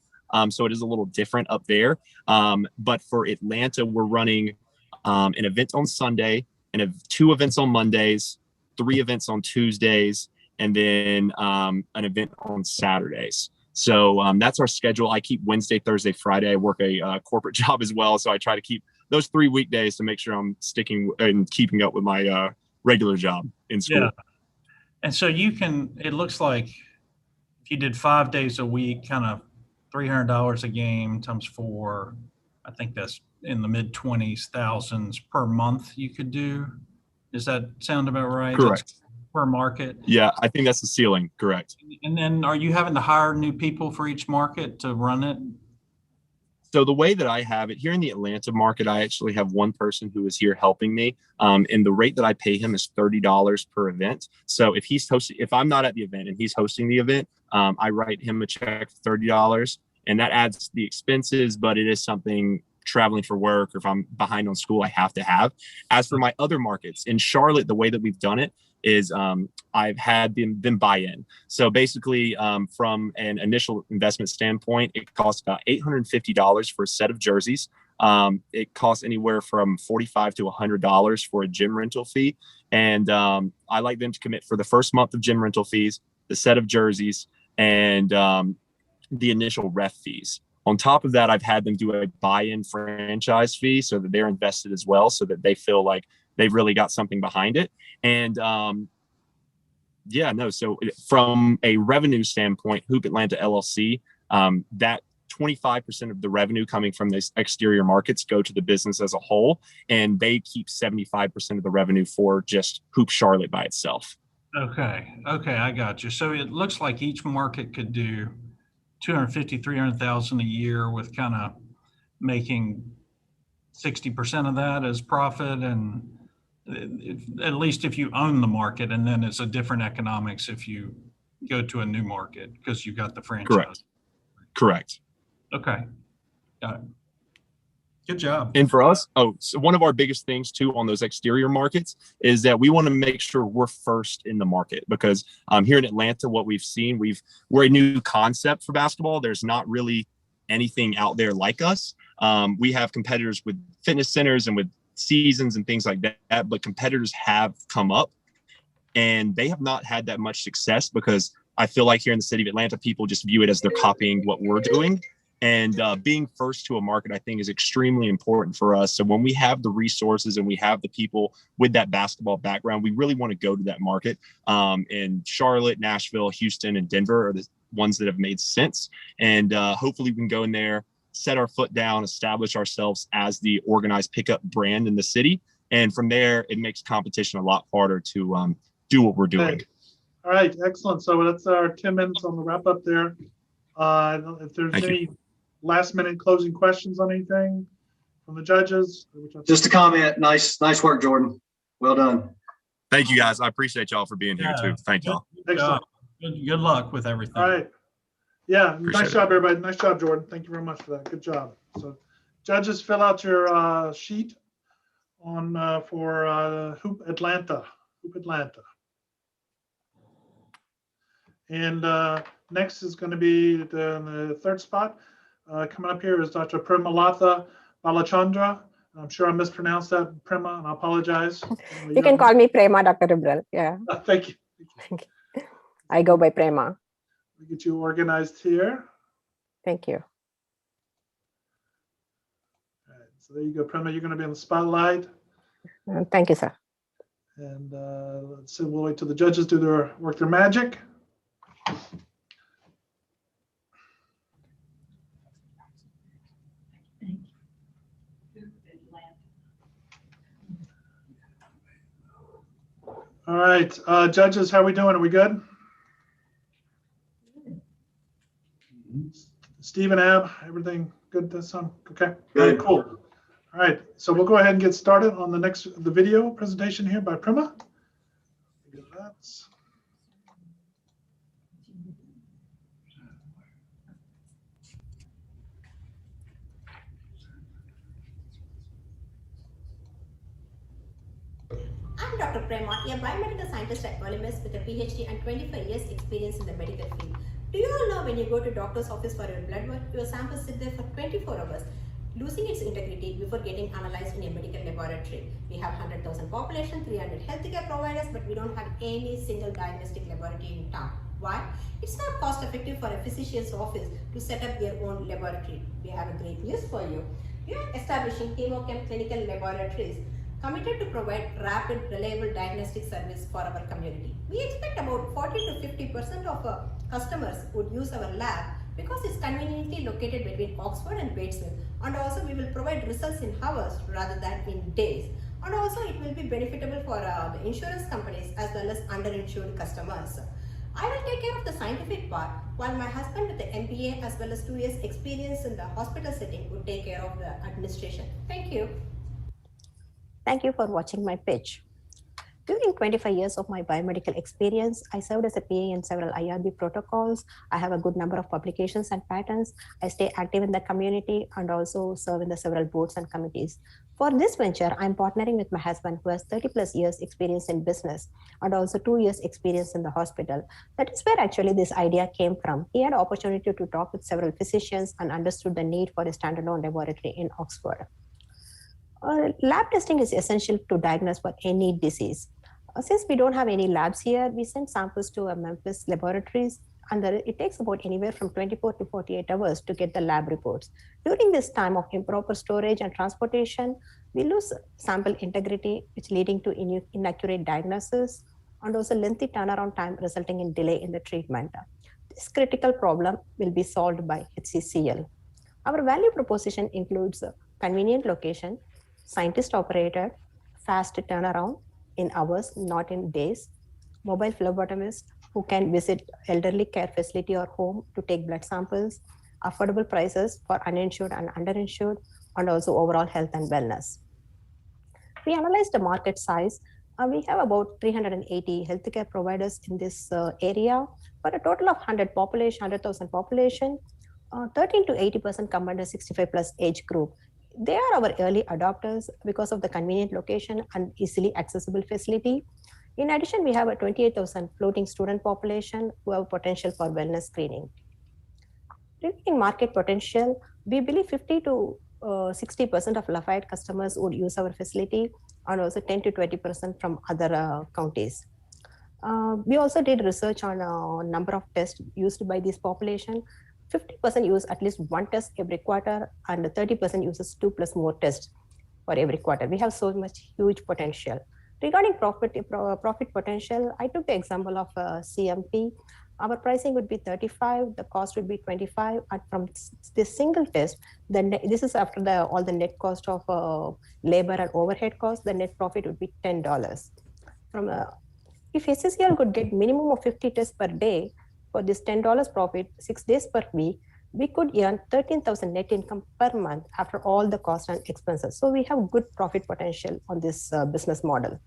So it is a little different up there. But for Atlanta, we're running an event on Sunday and 2 events on Mondays, 3 events on Tuesdays, and then an event on Saturdays. So that's our schedule. I keep Wednesday, Thursday, Friday. I work a corporate job as well. So I try to keep those 3 weekdays to make sure I'm sticking and keeping up with my regular job in school. Yeah. And so you can, it looks like if you did 5 days a week, kind of $300 a game times 4, I think that's in the mid 20s thousands per month you could do. Does that sound about right? Correct. That's per market? Yeah, I think that's the ceiling. Correct. And then are you having to hire new people for each market to run it? So the way that I have it here in the Atlanta market, I actually have one person who is here helping me. And the rate that I pay him is $30 per event. So if I'm not at the event and he's hosting the event, I write him a check for $30 and that adds the expenses, but it is something traveling for work or if I'm behind on school, I have to have. As for my other markets in Charlotte, the way that we've done it is I've had them buy in. So basically from an initial investment standpoint, it costs about $850 for a set of jerseys. It costs anywhere from $45 to $100 for a gym rental fee. And I like them to commit for the first month of gym rental fees, the set of jerseys, and the initial ref fees. On top of that, I've had them do a buy-in franchise fee so that they're invested as well, so that they feel like they've really got something behind it. And so from a revenue standpoint, Hoop Atlanta LLC, that 25% of the revenue coming from these exterior markets go to the business as a whole, and they keep 75% of the revenue for just Hoop Charlotte by itself. Okay, I got you. So it looks like each market could do 250, 300,000 a year with kind of making 60% of that as profit, and at least if you own the market, and then it's a different economics if you go to a new market because you got the franchise. Correct. Okay. Got it. Good job. And for us, so one of our biggest things too on those exterior markets is that we want to make sure we're first in the market, because here in Atlanta, what we've seen, we're a new concept for basketball. There's not really anything out there like us. We have competitors with fitness centers and with seasons and things like that, but competitors have come up and they have not had that much success, because I feel like here in the city of Atlanta, people just view it as they're copying what we're doing. And being first to a market, I think, is extremely important for us. So when we have the resources and we have the people with that basketball background, we really want to go to that market. And Charlotte, Nashville, Houston, and Denver are the ones that have made sense. And hopefully we can go in there, set our foot down, establish ourselves as the organized pickup brand in the city. And from there, it makes competition a lot harder to do what we're doing. Okay. All right, excellent. So that's our 10 minutes on the wrap up there. If there's any last minute closing questions on anything from the judges? Just a comment. Nice work, Jordan. Well done. Thank you, guys. I appreciate y'all for being here too. Thank y'all. Excellent. Good luck with everything. All right. Yeah, Appreciate nice job, everybody. Nice job, Jordan. Thank you very much for that. Good job. So judges, fill out your sheet on for Hoop Atlanta. And next is going to be the third spot. Coming up here is Dr. Premalatha Balachandra. I'm sure I mispronounced that, Prema, and I apologize. You can call me Prema, Dr. Ribral. Yeah. Thank you. I go by Prema. We get you organized here. Thank you. All right, so there you go, Prema. You're going to be in the spotlight. Thank you, sir. And let's see, we'll wait till the judges do their work, their magic. All right, judges, how are we doing? Are we good? Steve and Ab, everything good this time? Okay, very cool. All right, so we'll go ahead and get started on the video presentation here by Prema. I'm Dr. Prema, a biomedical scientist at Olympus with a PhD and 25 years experience in the medical field. Do you all know when you go to doctor's office for your blood work, your samples sit there for 24 hours, losing its integrity before getting analyzed in a medical laboratory? We have 100,000 population, 300 healthcare providers, but we don't have any single diagnostic laboratory in town. Why? It's not cost effective for a physician's office to set up their own laboratory. We have a great news for you. We are establishing Chemochem clinical laboratories committed to provide rapid, reliable diagnostic service for our community. We expect about 40 to 50% of our customers would use our lab because it's conveniently located between Oxford and Batesville, and also we will provide results in hours rather than in days. And also it will be beneficial for the insurance companies as well as underinsured customers. I will take care of the scientific part, while my husband with the MBA as well as 2 years experience in the hospital setting would take care of the administration. Thank you. Thank you for watching my pitch. During 25 years of my biomedical experience, I served as a PA in several IRB protocols. I have a good number of publications and patents. I stay active in the community and also serve in the several boards and committees. For this venture, I'm partnering with my husband, who has 30 plus years experience in business and also 2 years experience in the hospital. That is where actually this idea came from. He had an opportunity to talk with several physicians and understood the need for a standalone laboratory in Oxford. Lab testing is essential to diagnose for any disease. Since we don't have any labs here, we send samples to Memphis laboratories, and it takes about anywhere from 24 to 48 hours to get the lab reports. During this time of improper storage and transportation, we lose sample integrity, which leading to inaccurate diagnosis, and also lengthy turnaround time resulting in delay in the treatment. This critical problem will be solved by HCCL. Our value proposition includes a convenient location, scientist operated, fast turnaround in hours, not in days, mobile phlebotomist who can visit elderly care facility or home to take blood samples, affordable prices for uninsured and underinsured, and also overall health and wellness. We analyzed the market size. We have about 380 healthcare providers in this area for a total of 100,000 population. 13 to 80% come under 65 plus age group. They are our early adopters because of the convenient location and easily accessible facility. In addition, we have a 28,000 floating student population who have potential for wellness screening. Regarding market potential, we believe 50 to 60% of Lafayette customers would use our facility, and also 10 to 20% from other counties. We also did research on a number of tests used by this population. 50% use at least one test every quarter, and 30% uses 2 plus more tests for every quarter. We have so much huge potential. Regarding profit potential, I took the example of CMP. Our pricing would be 35, the cost would be 25, and from this single test, this is after all the net cost of labor and overhead costs, the net profit would be $10. If SCCL could get minimum of 50 tests per day for this $10 profit, 6 days per week, we could earn 13,000 net income per month after all the costs and expenses. So we have good profit potential on this business model.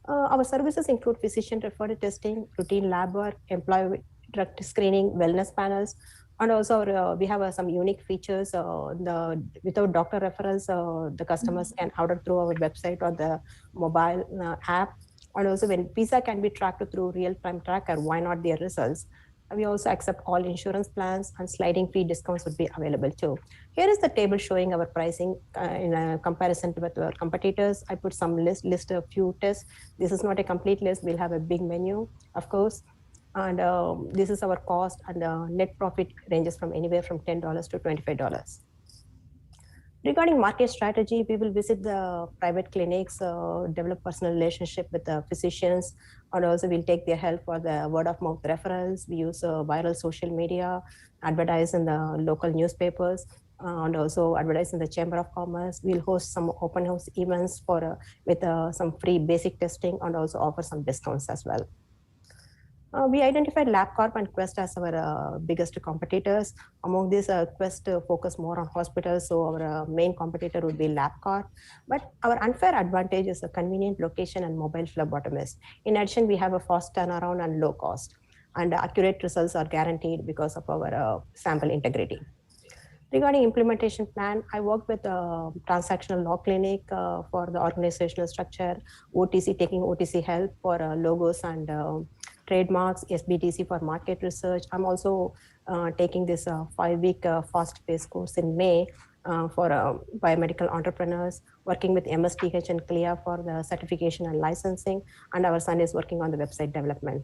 Our services include physician-referred testing, routine lab work, employee drug screening, wellness panels, and also we have some unique features. Without doctor referrals, the customers can order through our website or the mobile app. And also when visa can be tracked through real-time tracker, why not their results? We also accept all insurance plans, and sliding fee discounts would be available too. Here is the table showing our pricing in a comparison with our competitors. I put some list a few tests. This is not a complete list. We'll have a big menu, of course. And this is our cost, and the net profit ranges from anywhere from $10 to $25. Regarding market strategy, we will visit the private clinics, develop personal relationship with the physicians, and also we'll take their help for the word of mouth referrals. We use viral social media, advertise in the local newspapers, and also advertise in the Chamber of Commerce. We'll host some open house events with some free basic testing, and also offer some discounts as well. We identified LabCorp and Quest as our biggest competitors. Among these, Quest focus more on hospitals, so our main competitor would be LabCorp. But our unfair advantage is a convenient location and mobile phlebotomist. In addition, we have a fast turnaround and low cost, and accurate results are guaranteed because of our sample integrity. Regarding implementation plan, I worked with a transactional law clinic for the organizational structure, OTC, taking OTC help for logos and trademarks, SBTC for market research. I'm also taking this 5-week fast-paced course in May for biomedical entrepreneurs, working with MSTH and CLIA for the certification and licensing, and our son is working on the website development.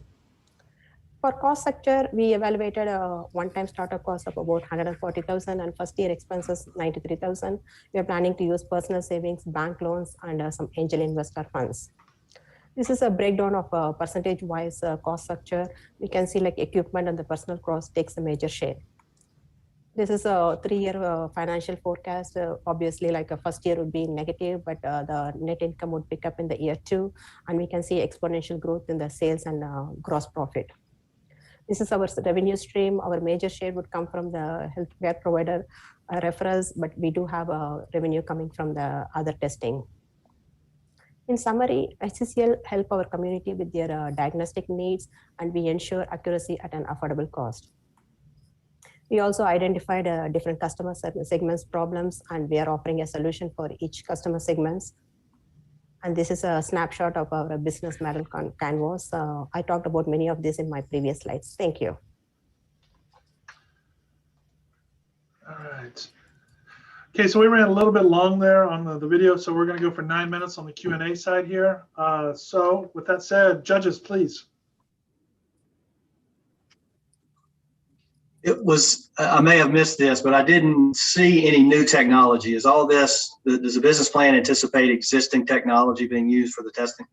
For cost structure, we evaluated a one-time startup cost of about $140,000 and first-year expenses $93,000. We are planning to use personal savings, bank loans, and some angel investor funds. This is a breakdown of percentage-wise cost structure. We can see like equipment and the personal cost takes a major share. This is a 3-year financial forecast. Obviously, like a first year would be negative, but the net income would pick up in the year 2, and we can see exponential growth in the sales and gross profit. This is our revenue stream. Our major share would come from the healthcare provider referrals, but we do have revenue coming from the other testing. In summary, SCCL help our community with their diagnostic needs, and we ensure accuracy at an affordable cost. We also identified different customer segments problems, and we are offering a solution for each customer segments. And this is a snapshot of our business model canvas. I talked about many of this in my previous slides. Thank you. All right. Okay, so we ran a little bit long there on the video, so we're going to go for 9 minutes on the Q&A side here. So with that said, judges, please. It was, I may have missed this, but I didn't see any new technology. Is all this, does the business plan anticipate existing technology being used for the testing?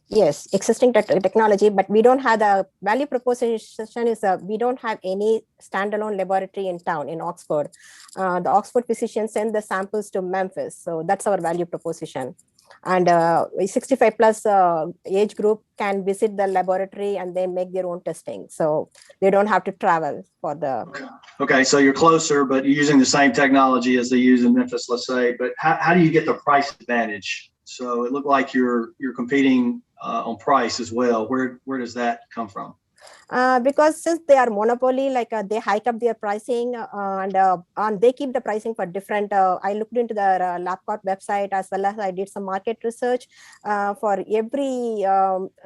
Yes, existing technology, but we don't have the value proposition is we don't have any standalone laboratory in town in Oxford. The Oxford physicians send the samples to Memphis. So that's our value proposition. and 65 plus age group can visit the laboratory and they make their own testing. So they don't have to travel for the. Okay, so you're closer, but you're using the same technology as they use in Memphis, let's say. But how do you get the price advantage? So it looked like you're competing on price as well. Where does that come from? Because since they are monopoly, like they hike up their pricing and they keep the pricing for different. I looked into their LabCorp website as well as I did some market research. For every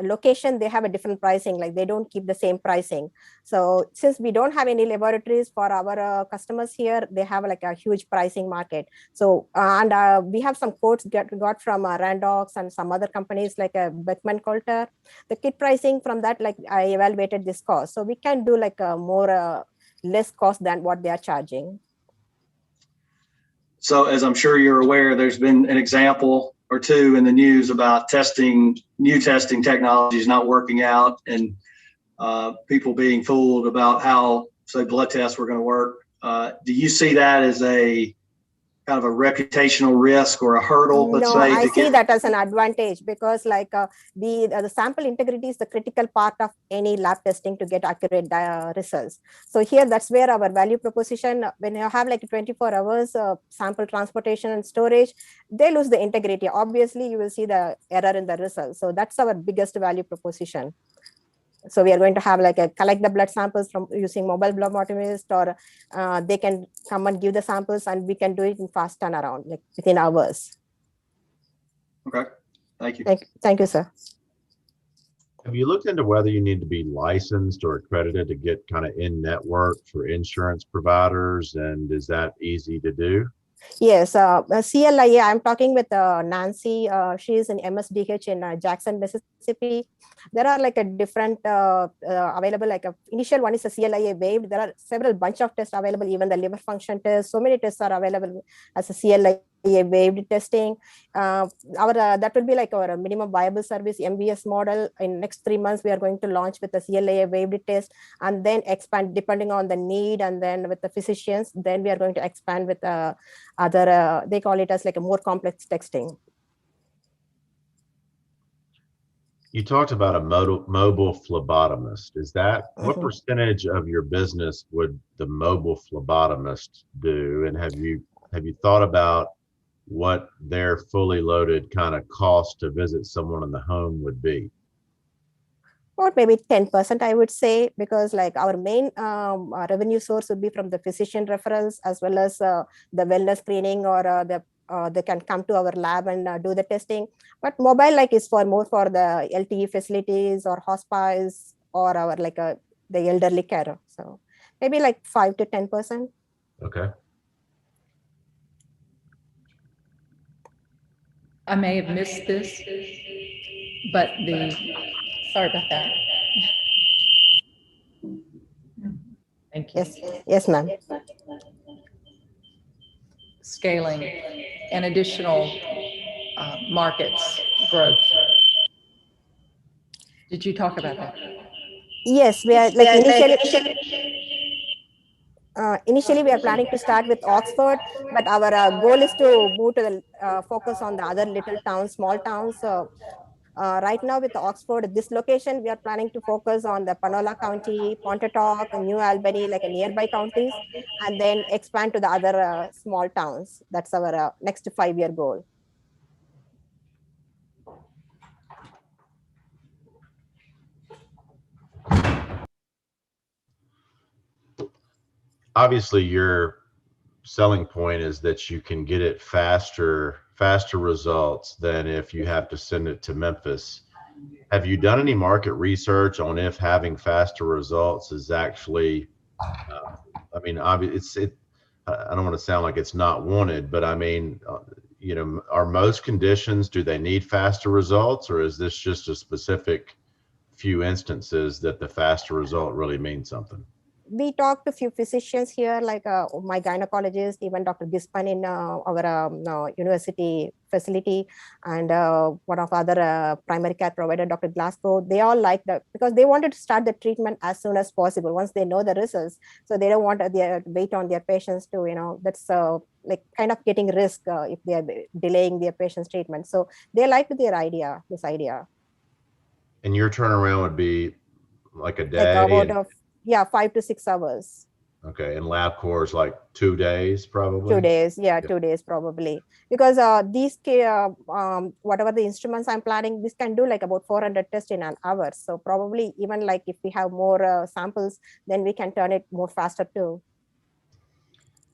location, they have a different pricing. Like they don't keep the same pricing. So since we don't have any laboratories for our customers here, they have like a huge pricing market. So and we have some quotes got from Randox and some other companies like Beckman Coulter. The kit pricing from that, like I evaluated this cost, so we can do like a more less cost than what they are charging. So as I'm sure you're aware, there's been an example or two in the news about new testing technologies not working out, and people being fooled about how, say, blood tests were going to work. Do you see that as a kind of a reputational risk or a hurdle? No, I see that as an advantage, because like the sample integrity is the critical part of any lab testing to get accurate results. So here, that's where our value proposition, when you have like 24 hours sample transportation and storage, they lose the integrity. Obviously, you will see the error in the results. So that's our biggest value proposition. So we are going to have like collect the blood samples from using mobile phlebotomist, or they can come and give the samples and we can do it in fast turnaround, like within hours. Okay, thank you. Thank you, sir. Have you looked into whether you need to be licensed or accredited to get kind of in network for insurance providers? And is that easy to do? Yes, CLIA, I'm talking with Nancy. She is in MSDH in Jackson, Mississippi. There are like a different available, like a initial one is a CLIA waived. There are several bunch of tests available, even the liver function test. So many tests are available as a CLIA waived testing. That will be like our minimum viable service MVS model. In next 3 months, we are going to launch with the CLIA waived test and then expand depending on the need, and then with the physicians, then we are going to expand with other, they call it as like a more complex testing. You talked about a mobile phlebotomist. Is that what percentage of your business would the mobile phlebotomist do? And have you thought about what their fully loaded kind of cost to visit someone in the home would be? Or maybe 10%, I would say, because like our main revenue source would be from the physician referrals, as well as the wellness screening, or they can come to our lab and do the testing. But mobile like is more for the LTE facilities or hospice or our like the elderly care. So maybe like 5 to 10%. Okay. I may have missed this, but sorry about that. Thank you. Yes, ma'am. Scaling and additional markets growth. Did you talk about that? Yes, we are like initially we are planning to start with Oxford, but our goal is to move to the focus on the other little towns, small towns. So right now with Oxford, this location, we are planning to focus on the Panola County, Pontotoc, New Albany, like a nearby counties, and then expand to the other small towns. That's our next 5-year goal. Obviously, your selling point is that you can get it faster results than if you have to send it to Memphis. Have you done any market research on if having faster results is actually, I mean, obviously, I don't want to sound like it's not wanted, but I mean, you know, are most conditions, do they need faster results, or is this just a specific few instances that the faster result really means something? we talked to a few physicians here, like my gynecologist, even Dr. Gillespie in our university facility, and one of other primary care provider, Dr. Gillespie. They all like that because they wanted to start the treatment as soon as possible once they know the results. So they don't want to wait on their patients to, that's like kind of getting risk if they are delaying their patient's treatment. So they liked this idea. And your turnaround would be like a day? Like about 5 to 6 hours. Okay, and LabCorp is like 2 days probably? 2 days, 2 days probably. Because these, whatever the instruments I'm planning, this can do like about 400 tests in an hour. So probably even like if we have more samples, then we can turn it more faster too.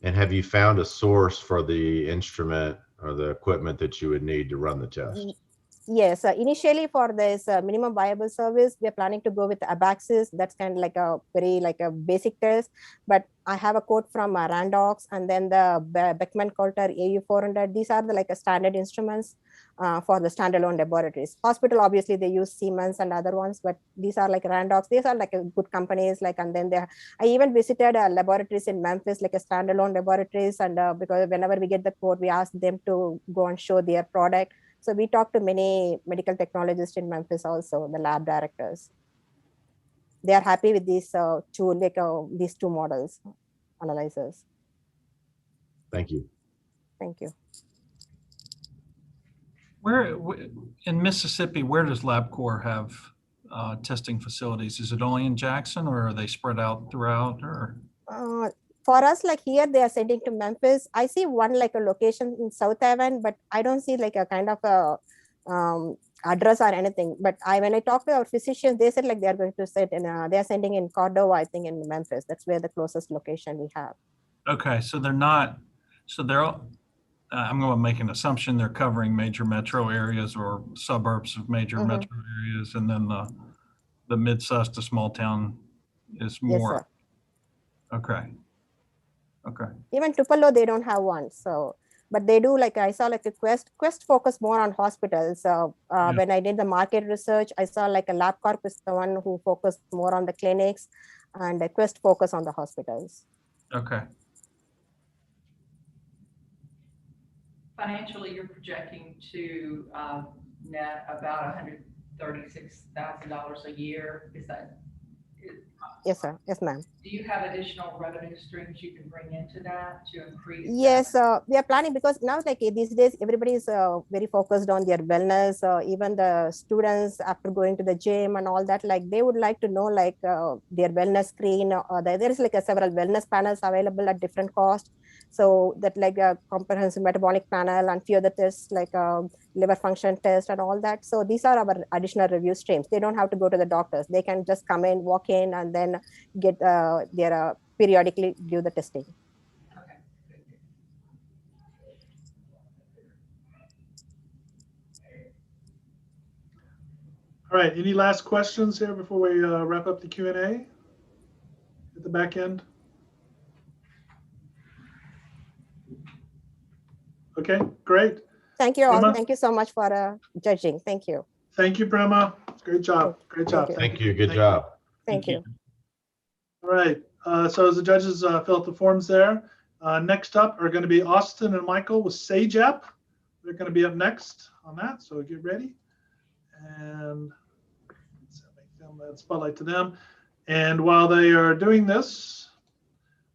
And have you found a source for the instrument or the equipment that you would need to run the test? Yes, initially for this minimum viable service, we're planning to go with Abaxis. That's kind of like a very a basic test. But I have a quote from Randox, and then the Beckman Coulter AU400. These are the a standard instruments for the standalone laboratories. Hospital, obviously they use Siemens and other ones, but these are like Randox. These are like good companies. And then I even visited laboratories in Memphis, like a standalone laboratories, and because whenever we get the quote, we ask them to go and show their product. So we talked to many medical technologists in Memphis also, the lab directors. They are happy with these these two models, analyzers. Thank you. Thank you. Where in Mississippi, where does LabCorp have testing facilities? Is it only in Jackson, or are they spread out throughout? Or for us, like here, they are sending to Memphis. I see one a location in South Haven, but I don't see a kind of a address or anything. But when I talked to our physicians, they said they are going to set in. They are sending in Cordova, I think, in Memphis. That's where the closest location we have. Okay, so they're not. So they're. I'm going to make an assumption they're covering major metro areas or suburbs of major metro areas, and then the mid-sized to small town is more. Yes, sir. Okay. Okay. Even Tupelo, they don't have one. So, but they do I saw a Quest focus more on hospitals. When I did the market research, I saw a LabCorp is the one who focused more on the clinics, and the Quest focus on the hospitals. Okay. Financially, you're projecting to net about $136,000 a year. Is that? Yes, sir. Yes, ma'am. Do you have additional revenue streams you can bring into that to increase? Yes, we are planning because now these days, everybody is very focused on their wellness. Even the students after going to the gym and all that, they would like to know their wellness screen. There is several wellness panels available at different cost. So that a comprehensive metabolic panel and few other tests liver function test and all that. So these are our additional review streams. They don't have to go to the doctors. They can just come in, walk in, and then get their periodically do the testing. Okay. All right. Any last questions here before we wrap up the Q&A at the back end? Okay, great. Thank you all. Prema? Thank you so much for judging. Thank you. Thank you, Prema. Great job. Great job. Thank you. Good job. Thank you. All right. So as the judges fill out the forms there, next up are going to be Austin and Michael with SageApp. They're going to be up next on that. So get ready. And let's make that spotlight to them. And while they are doing this,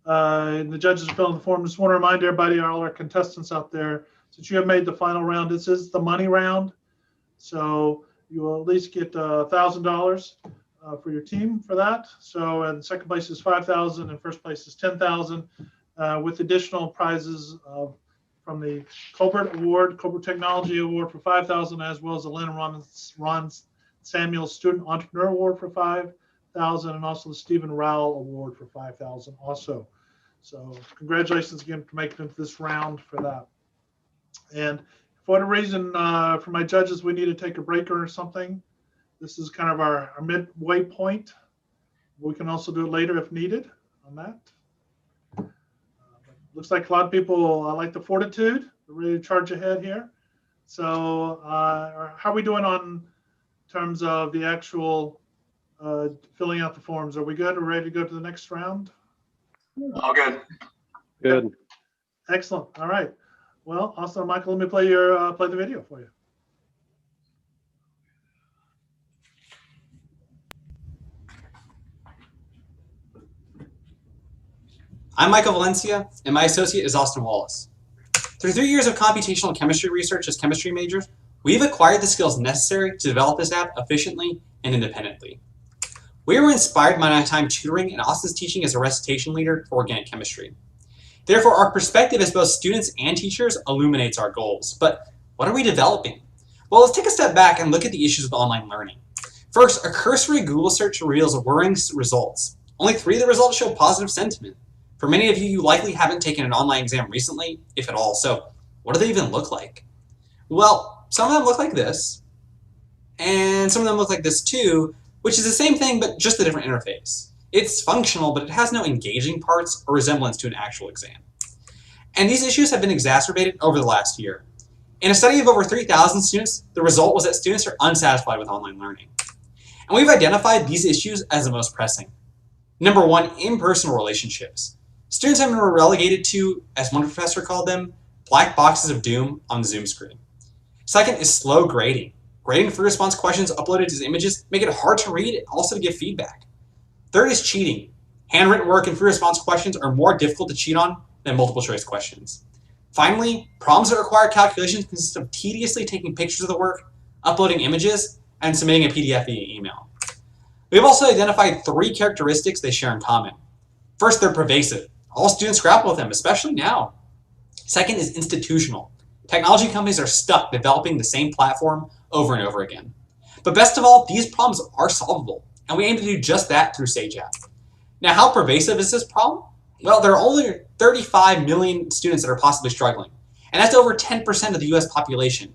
and the judges are filling the form, just want to remind everybody, all our contestants out there, since you have made the final round, this is the money round. So you will at least get $1,000 for your team for that. So and second place is $5,000 and first place is $10,000 with additional prizes from the Colbert Award, Colbert Technology Award for $5,000, as well as the Lynn and Ron Samuel Student Entrepreneur Award for $5,000, and also the Stephen Rowell Award for $5,000 also. So congratulations again for making it to this round for that. And for whatever reason, for my judges, we need to take a break or something. This is kind of our midway point. We can also do it later if needed on that. Looks like a lot of people like the fortitude. They're ready to charge ahead here. So how are we doing on terms of the actual filling out the forms. Are we good? Are we ready to go to the next round? All good. Good. Excellent. All right. Well, also, Michael, let me play the video for you. I'm Michael Valencia, and my associate is Austin Wallace. Through 3 years of computational chemistry research as chemistry majors, we've acquired the skills necessary to develop this app efficiently and independently. We were inspired by my time tutoring and Austin's teaching as a recitation leader for organic chemistry. Therefore, our perspective as both students and teachers illuminates our goals. But what are we developing? Well, let's take a step back and look at the issues with online learning. First, a cursory Google search reveals worrying results. Only 3 of the results show positive sentiment. For many of you, you likely haven't taken an online exam recently, if at all, so what do they even look like? Well, some of them look like this, and some of them look like this too, which is the same thing, but just a different interface. It's functional, but it has no engaging parts or resemblance to an actual exam. And these issues have been exacerbated over the last year. In a study of over 3,000 students, the result was that students are unsatisfied with online learning. And we've identified these issues as the most pressing. Number 1, interpersonal relationships. Students have been relegated to, as one professor called them, black boxes of doom on the Zoom screen. Second is slow grading. Grading free response questions uploaded as images make it hard to read and also to give feedback. Third is cheating. Handwritten work and free response questions are more difficult to cheat on than multiple choice questions. Finally, problems that require calculations consist of tediously taking pictures of the work, uploading images, and submitting a PDF via email. We've also identified 3 characteristics they share in common. First, they're pervasive. All students grapple with them, especially now. Second is institutional. Technology companies are stuck developing the same platform over and over again. But best of all, these problems are solvable, and we aim to do just that through Sage App. Now, how pervasive is this problem? Well, there are only 35 million students that are possibly struggling, and that's over 10% of the US population.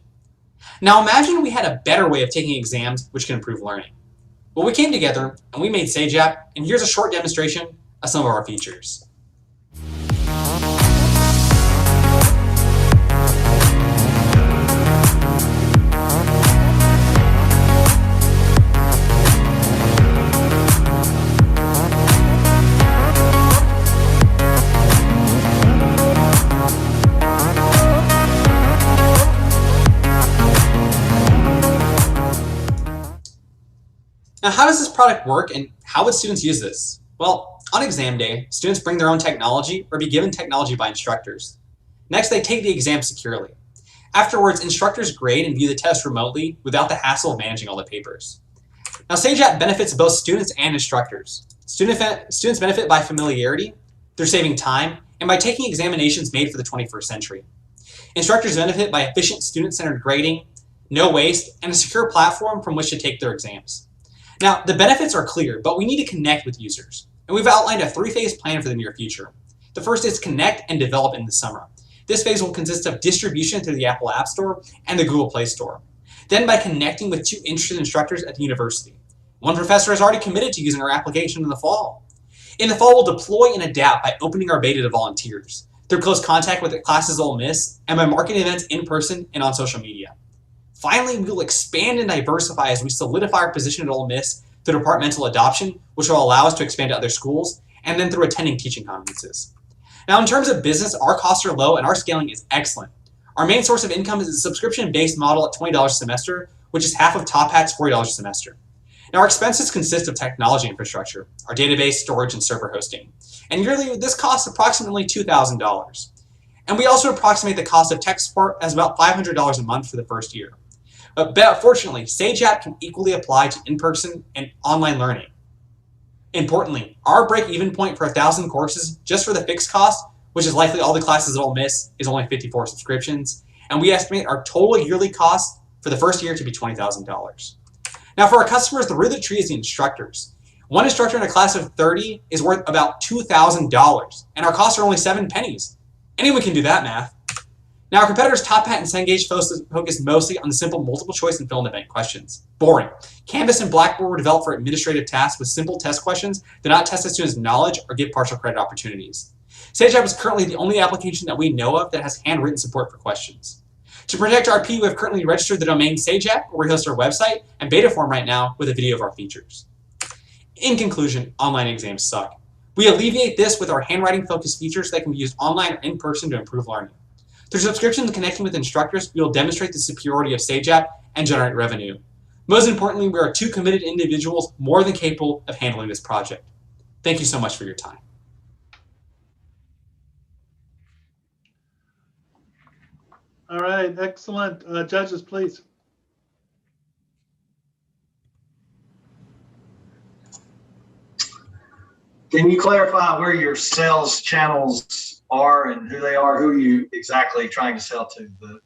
Now imagine we had a better way of taking exams which can improve learning. Well, we came together and we made Sage App, and here's a short demonstration of some of our features. Now, how does this product work and how would students use this? Well, on exam day, students bring their own technology or be given technology by instructors. Next, they take the exam securely. Afterwards, instructors grade and view the test remotely without the hassle of managing all the papers. Now, Sage App benefits both students and instructors. Students benefit by familiarity, through saving time, and by taking examinations made for the 21st century. Instructors benefit by efficient student-centered grading, no waste, and a secure platform from which to take their exams. Now, the benefits are clear, but we need to connect with users. And we've outlined a 3-phase plan for the near future. The first is connect and develop in the summer. This phase will consist of distribution through the Apple App Store and the Google Play Store. Then by connecting with 2 interested instructors at the university. One professor has already committed to using our application in the fall. In the fall, we'll deploy and adapt by opening our beta to volunteers, through close contact with the classes Ole Miss, and by marketing events in person and on social media. Finally, we will expand and diversify as we solidify our position at Ole Miss through departmental adoption, which will allow us to expand to other schools, and then through attending teaching conferences. Now, in terms of business, our costs are low and our scaling is excellent. Our main source of income is a subscription-based model at $20 a semester, which is half of Top Hat's $40 a semester. Now, our expenses consist of technology infrastructure, our database, storage, and server hosting. And yearly, this costs approximately $2,000. And we also approximate the cost of tech support as about $500 a month for the first year. But fortunately, Sage App can equally apply to in-person and online learning. Importantly, our break-even point for 1,000 courses just for the fixed cost, which is likely all the classes at Ole Miss, is only 54 subscriptions, and we estimate our total yearly cost for the first year to be $20,000. Now, for our customers, the root of the tree is the instructors. One instructor in a class of 30 is worth about $2,000, and our costs are only 7 pennies. Anyone can do that math. Now, our competitors Top Hat and Cengage focus mostly on the simple multiple choice and fill-in-the-blank questions. Boring. Canvas and Blackboard were developed for administrative tasks with simple test questions that do not test a student's knowledge or give partial credit opportunities. Sage App is currently the only application that we know of that has handwritten support for questions. To protect our IP, we have currently registered the domain Sage App, where we host our website, and beta form right now with a video of our features. In conclusion, online exams suck. We alleviate this with our handwriting-focused features that can be used online or in person to improve learning. Through subscription and connecting with instructors, we will demonstrate the superiority of Sage App and generate revenue. Most importantly, we are two committed individuals more than capable of handling this project. Thank you so much for your time. All right, excellent. Judges, please. Can you clarify where your sales channels are and who they are? Who are you exactly trying to sell to? The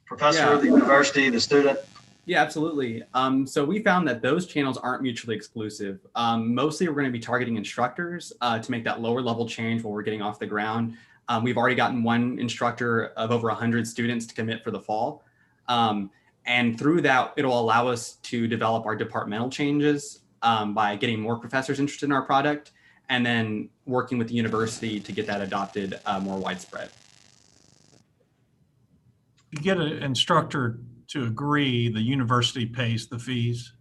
professor, the university, the student? Yeah, absolutely. So we found that those channels aren't mutually exclusive. Mostly we're going to be targeting instructors to make that lower level change while we're getting off the ground. We've already gotten one instructor of over 100 students to commit for the fall. And through that, it'll allow us to develop our departmental changes by getting more professors interested in our product and then working with the university to get that adopted more widespread. You get an instructor to agree, the university pays the fees,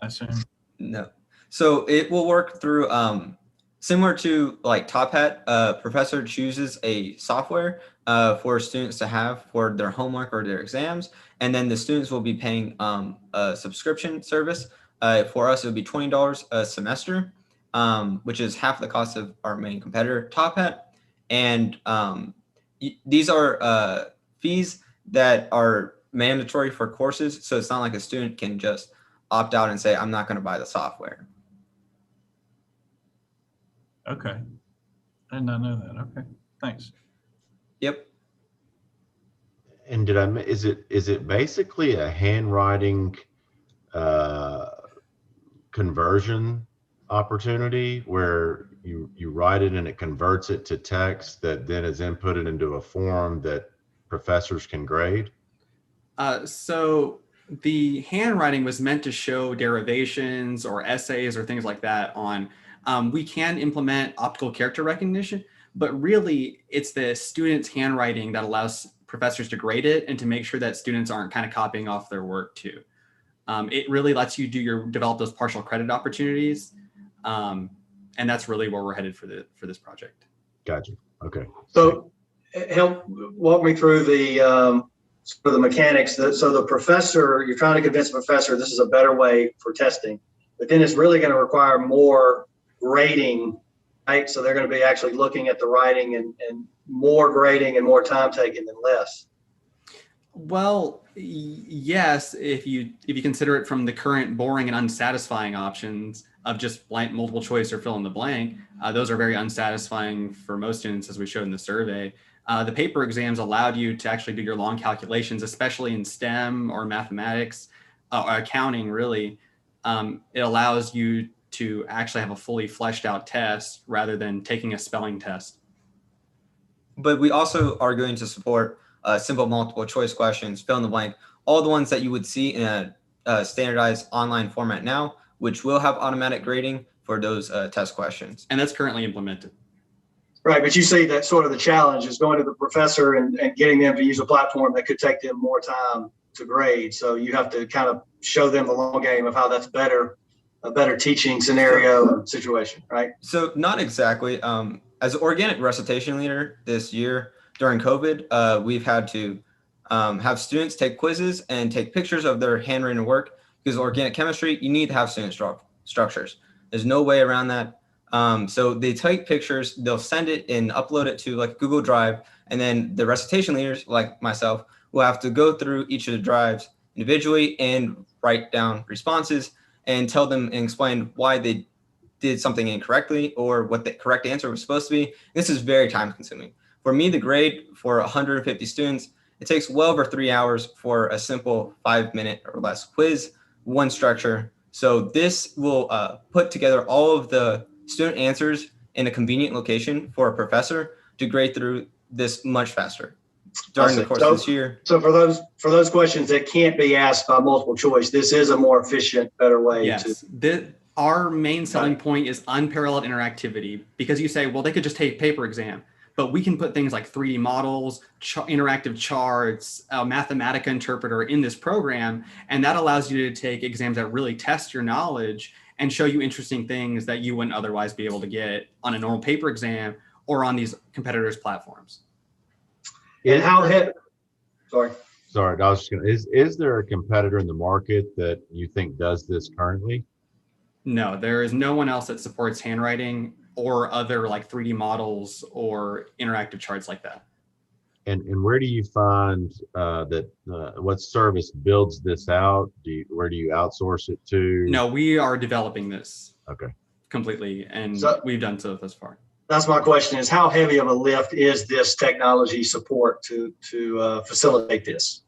I assume? No. So it will work through, similar to like Top Hat, professor chooses a software for students to have for their homework or their exams. And then the students will be paying a subscription service. For us, it would be $20 a semester, which is half the cost of our main competitor, Top Hat. And these are fees that are mandatory for courses. So it's not like a student can just opt out and say, I'm not going to buy the software. Okay. I did not know that. Okay. Thanks. Yep. And is it basically a handwriting conversion opportunity where you write it and it converts it to text that then is inputted into a form that professors can grade? So the handwriting was meant to show derivations or essays or things like that on, we can implement optical character recognition, but really it's the student's handwriting that allows professors to grade it and to make sure that students aren't kind of copying off their work too. It really lets you develop those partial credit opportunities. And that's really where we're headed for this project. Gotcha. Okay. So help walk me through the sort of the mechanics. So the professor, you're trying to convince the professor this is a better way for testing, but then it's really going to require more grading, right? So they're going to be actually looking at the writing and more grading and more time taken than less. Well, yes, if you consider it from the current boring and unsatisfying options of just blank multiple choice or fill in the blank, those are very unsatisfying for most students, as we showed in the survey. The paper exams allowed you to actually do your long calculations, especially in STEM or mathematics, or accounting really. It allows you to actually have a fully fleshed out test rather than taking a spelling test. But we also are going to support simple multiple choice questions, fill in the blank, all the ones that you would see in a standardized online format now, which will have automatic grading for those test questions. And that's currently implemented. Right, but you see that sort of the challenge is going to the professor and getting them to use a platform that could take them more time to grade. So you have to kind of show them the long game of how that's a better teaching scenario situation, right? So not exactly. As an organic recitation leader this year during COVID, we've had to have students take quizzes and take pictures of their handwritten work, because organic chemistry, you need to have student structures. There's no way around that. So they take pictures, they'll send it and upload it to like Google Drive, and then the recitation leaders, like myself, will have to go through each of the drives individually and write down responses and tell them and explain why they did something incorrectly or what the correct answer was supposed to be. This is very time consuming. For me, the grade for 150 students, it takes well over 3 hours for a simple 5-minute or less quiz, one structure. So this will put together all of the student answers in a convenient location for a professor to grade through this much faster during the course of this year. So for those questions that can't be asked by multiple choice, this is a more efficient, better way to. Our main selling point is unparalleled interactivity, because you say, well, they could just take paper exam, but we can put things like 3D models, interactive charts, a Mathematica interpreter in this program, and that allows you to take exams that really test your knowledge and show you interesting things that you wouldn't otherwise be able to get on a normal paper exam or on these competitors' platforms. And how sorry. Sorry, I was just gonna, is there a competitor in the market that you think does this currently? No, there is no one else that supports handwriting or other like 3D models or interactive charts like that. And where do you find what service builds this out? Where do you outsource it to? No, we are developing this. Okay. Completely, and we've done so thus far. That's my question: is how heavy of a lift is this technology support to facilitate this?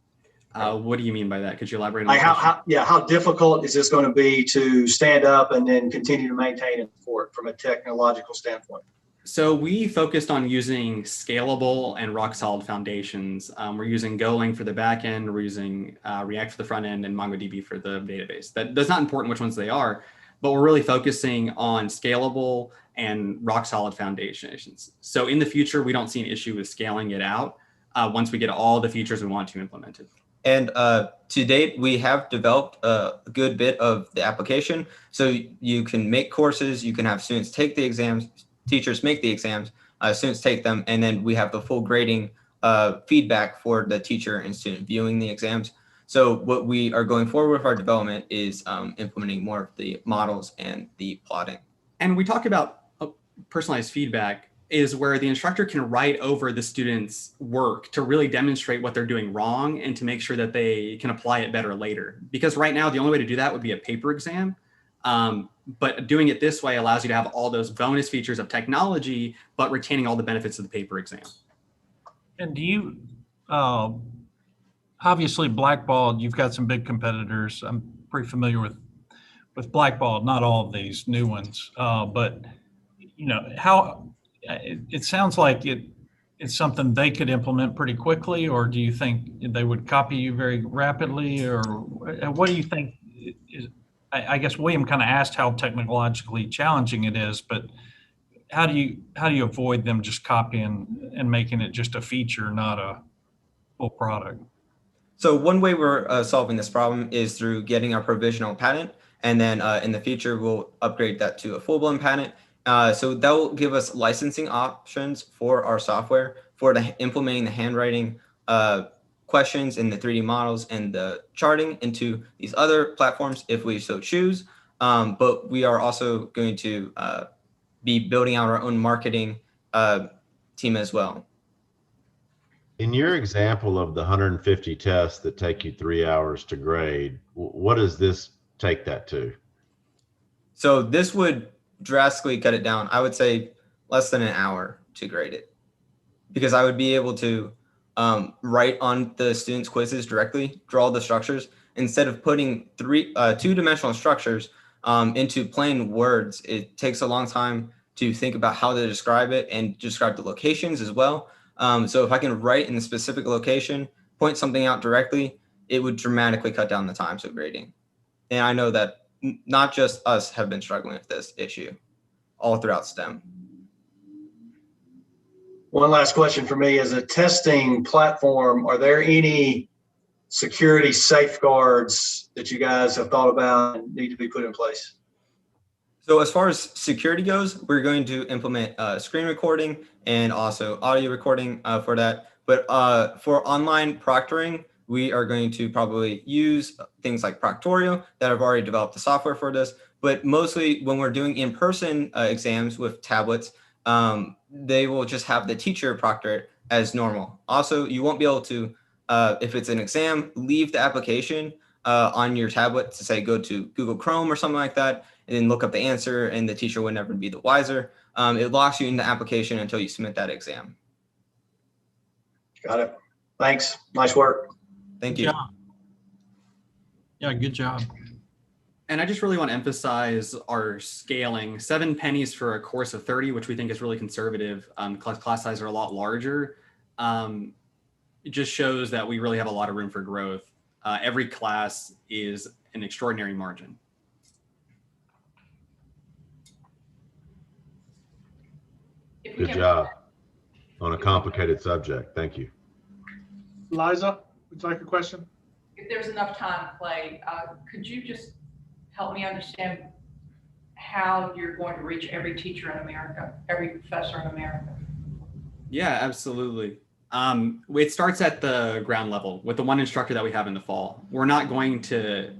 What do you mean by that? Could you elaborate on Like that? how difficult is this going to be to stand up and then continue to maintain and support from a technological standpoint? So we focused on using scalable and rock solid foundations. We're using Golang for the back end, we're using React for the front end, and MongoDB for the database. That's not important which ones they are, but we're really focusing on scalable and rock solid foundations. So in the future, we don't see an issue with scaling it out once we get all the features we want to implement it. And to date, we have developed a good bit of the application. So you can make courses, you can have students take the exams, teachers make the exams, students take them, and then we have the full grading feedback for the teacher and student viewing the exams. So what we are going forward with our development is implementing more of the models and the plotting. And we talk about personalized feedback is where the instructor can write over the student's work to really demonstrate what they're doing wrong and to make sure that they can apply it better later. Because right now, the only way to do that would be a paper exam. But doing it this way allows you to have all those bonus features of technology, but retaining all the benefits of the paper exam. And do you, obviously Blackballed, you've got some big competitors. I'm pretty familiar with Blackballed, not all of these new ones, but you know, how, it sounds like it's something they could implement pretty quickly, or do you think they would copy you very rapidly, or what do you think is, I guess William kind of asked how technologically challenging it is, but how do you avoid them just copying and making it just a feature, not a full product? So one way we're solving this problem is through getting our provisional patent, and then in the future we'll upgrade that to a full-blown patent. So that will give us licensing options for our software for implementing the handwriting questions in the 3D models and the charting into these other platforms if we so choose. But we are also going to be building out our own marketing team as well. In your example of the 150 tests that take you 3 hours to grade, what does this take that to? So this would drastically cut it down. I would say less than an hour to grade it, because I would be able to write on the students' quizzes directly, draw the structures, instead of putting two-dimensional structures into plain words. It takes a long time to think about how to describe it and describe the locations as well. So if I can write in a specific location, point something out directly, it would dramatically cut down the times of grading. And I know that not just us have been struggling with this issue all throughout STEM. One last question for me. As a testing platform, are there any security safeguards that you guys have thought about and need to be put in place? So as far as security goes, we're going to implement screen recording and also audio recording for that. But for online proctoring, we are going to probably use things like Proctorio that have already developed the software for this. But mostly when we're doing in-person exams with tablets, they will just have the teacher proctor as normal. Also, you won't be able to, if it's an exam, leave the application on your tablet to say go to Google Chrome or something like that, and then look up the answer, and the teacher would never be the wiser. It locks you in the application until you submit that exam. Got it. Thanks. Nice work. Thank you. Yeah, good job. And I just really want to emphasize our scaling. 7 pennies for a course of 30, which we think is really conservative. Class sizes are a lot larger. It just shows that we really have a lot of room for growth. Every class is an extraordinary margin. Good job on a complicated subject. Thank you. Liza, would you like a question? If there's enough time, Clay, could you just help me understand how you're going to reach every teacher in America, every professor in America? Yeah, absolutely. It starts at the ground level with the one instructor that we have in the fall. We're not going to,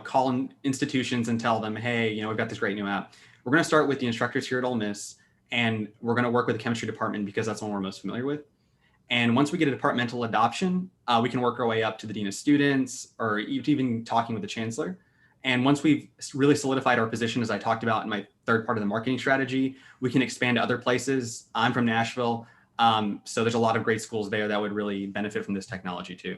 call in institutions and tell them, hey, we've got this great new app. We're going to start with the instructors here at Ole Miss, and we're going to work with the chemistry department because that's the one we're most familiar with. And once we get a departmental adoption, we can work our way up to the dean of students or even talking with the chancellor. And once we've really solidified our position, as I talked about in my third part of the marketing strategy, we can expand to other places. I'm from Nashville. So there's a lot of great schools there that would really benefit from this technology too.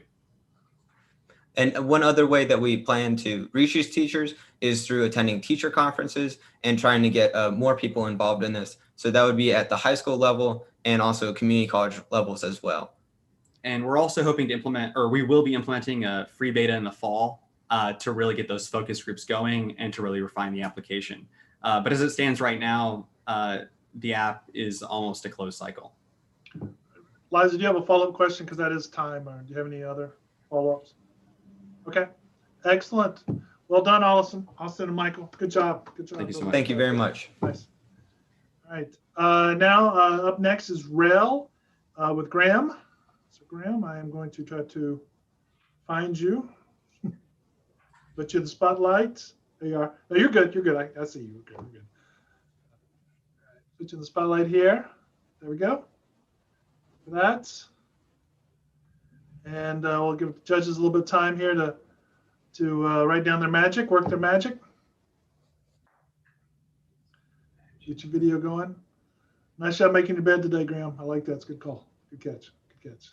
And one other way that we plan to reach these teachers is through attending teacher conferences and trying to get more people involved in this. So that would be at the high school level and also community college levels as well. And we're also hoping to implement, or we will be implementing a free beta in the fall to really get those focus groups going and to really refine the application. But as it stands right now, the app is almost a closed cycle. Liza, do you have a follow-up question? Because that is time. Or do you have any other follow-ups? Okay, excellent. Well done, Austin and Michael. Good job. Good job. Thank you so much. Thank you very much. Nice. All right. Now up next is Rail with Graham. So Graham, I am going to try to find you. Put you in the spotlight. There you are. No, you're good. You're good. I see you. You're good. Put you in the spotlight here. There we go. For that. And we'll give the judges a little bit of time here to write down their magic, work their magic. Get your video going. Nice job making your bed today, Graham. I like that. It's a good call. Good catch. Good catch.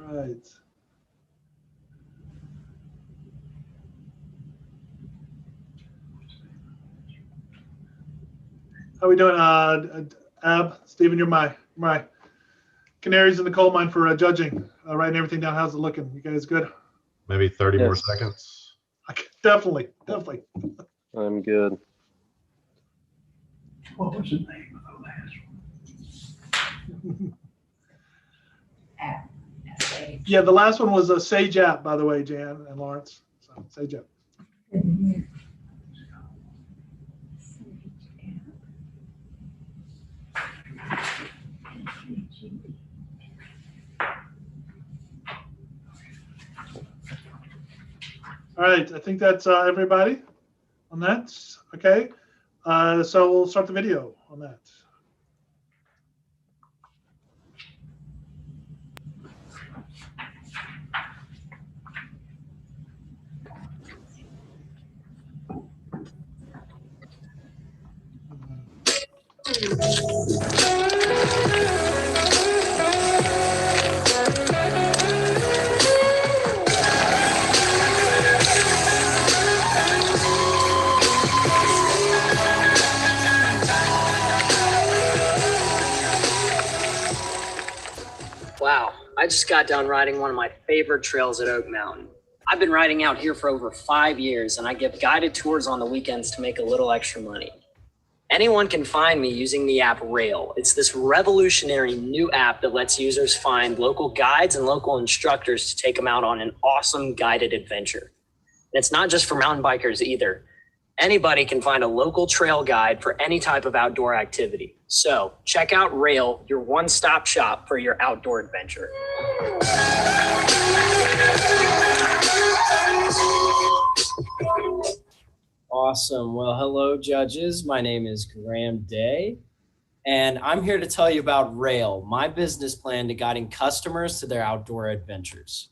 All right. How we doing? Ab, Stephen, you're my canaries in the coal mine for judging, writing everything down. How's it looking? You guys good? Maybe 30 more seconds. Okay, definitely. I'm good. What was the name of the last one? App. Yeah, the last one was a Sage app, by the way, Jan and Lawrence. So Sage app. All right, I think that's everybody on that. Okay, so we'll start the video on that. Wow, I just got done riding one of my favorite trails at Oak Mountain. I've been riding out here for over 5 years, and I give guided tours on the weekends to make a little extra money. Anyone can find me using the app Rail. It's this revolutionary new app that lets users find local guides and local instructors to take them out on an awesome guided adventure. And it's not just for mountain bikers either. Anybody can find a local trail guide for any type of outdoor activity. So check out Rail, your one-stop shop for your outdoor adventure. Awesome. Well, hello, judges. My name is Graham Day, and I'm here to tell you about Rail, my business plan to guiding customers to their outdoor adventures.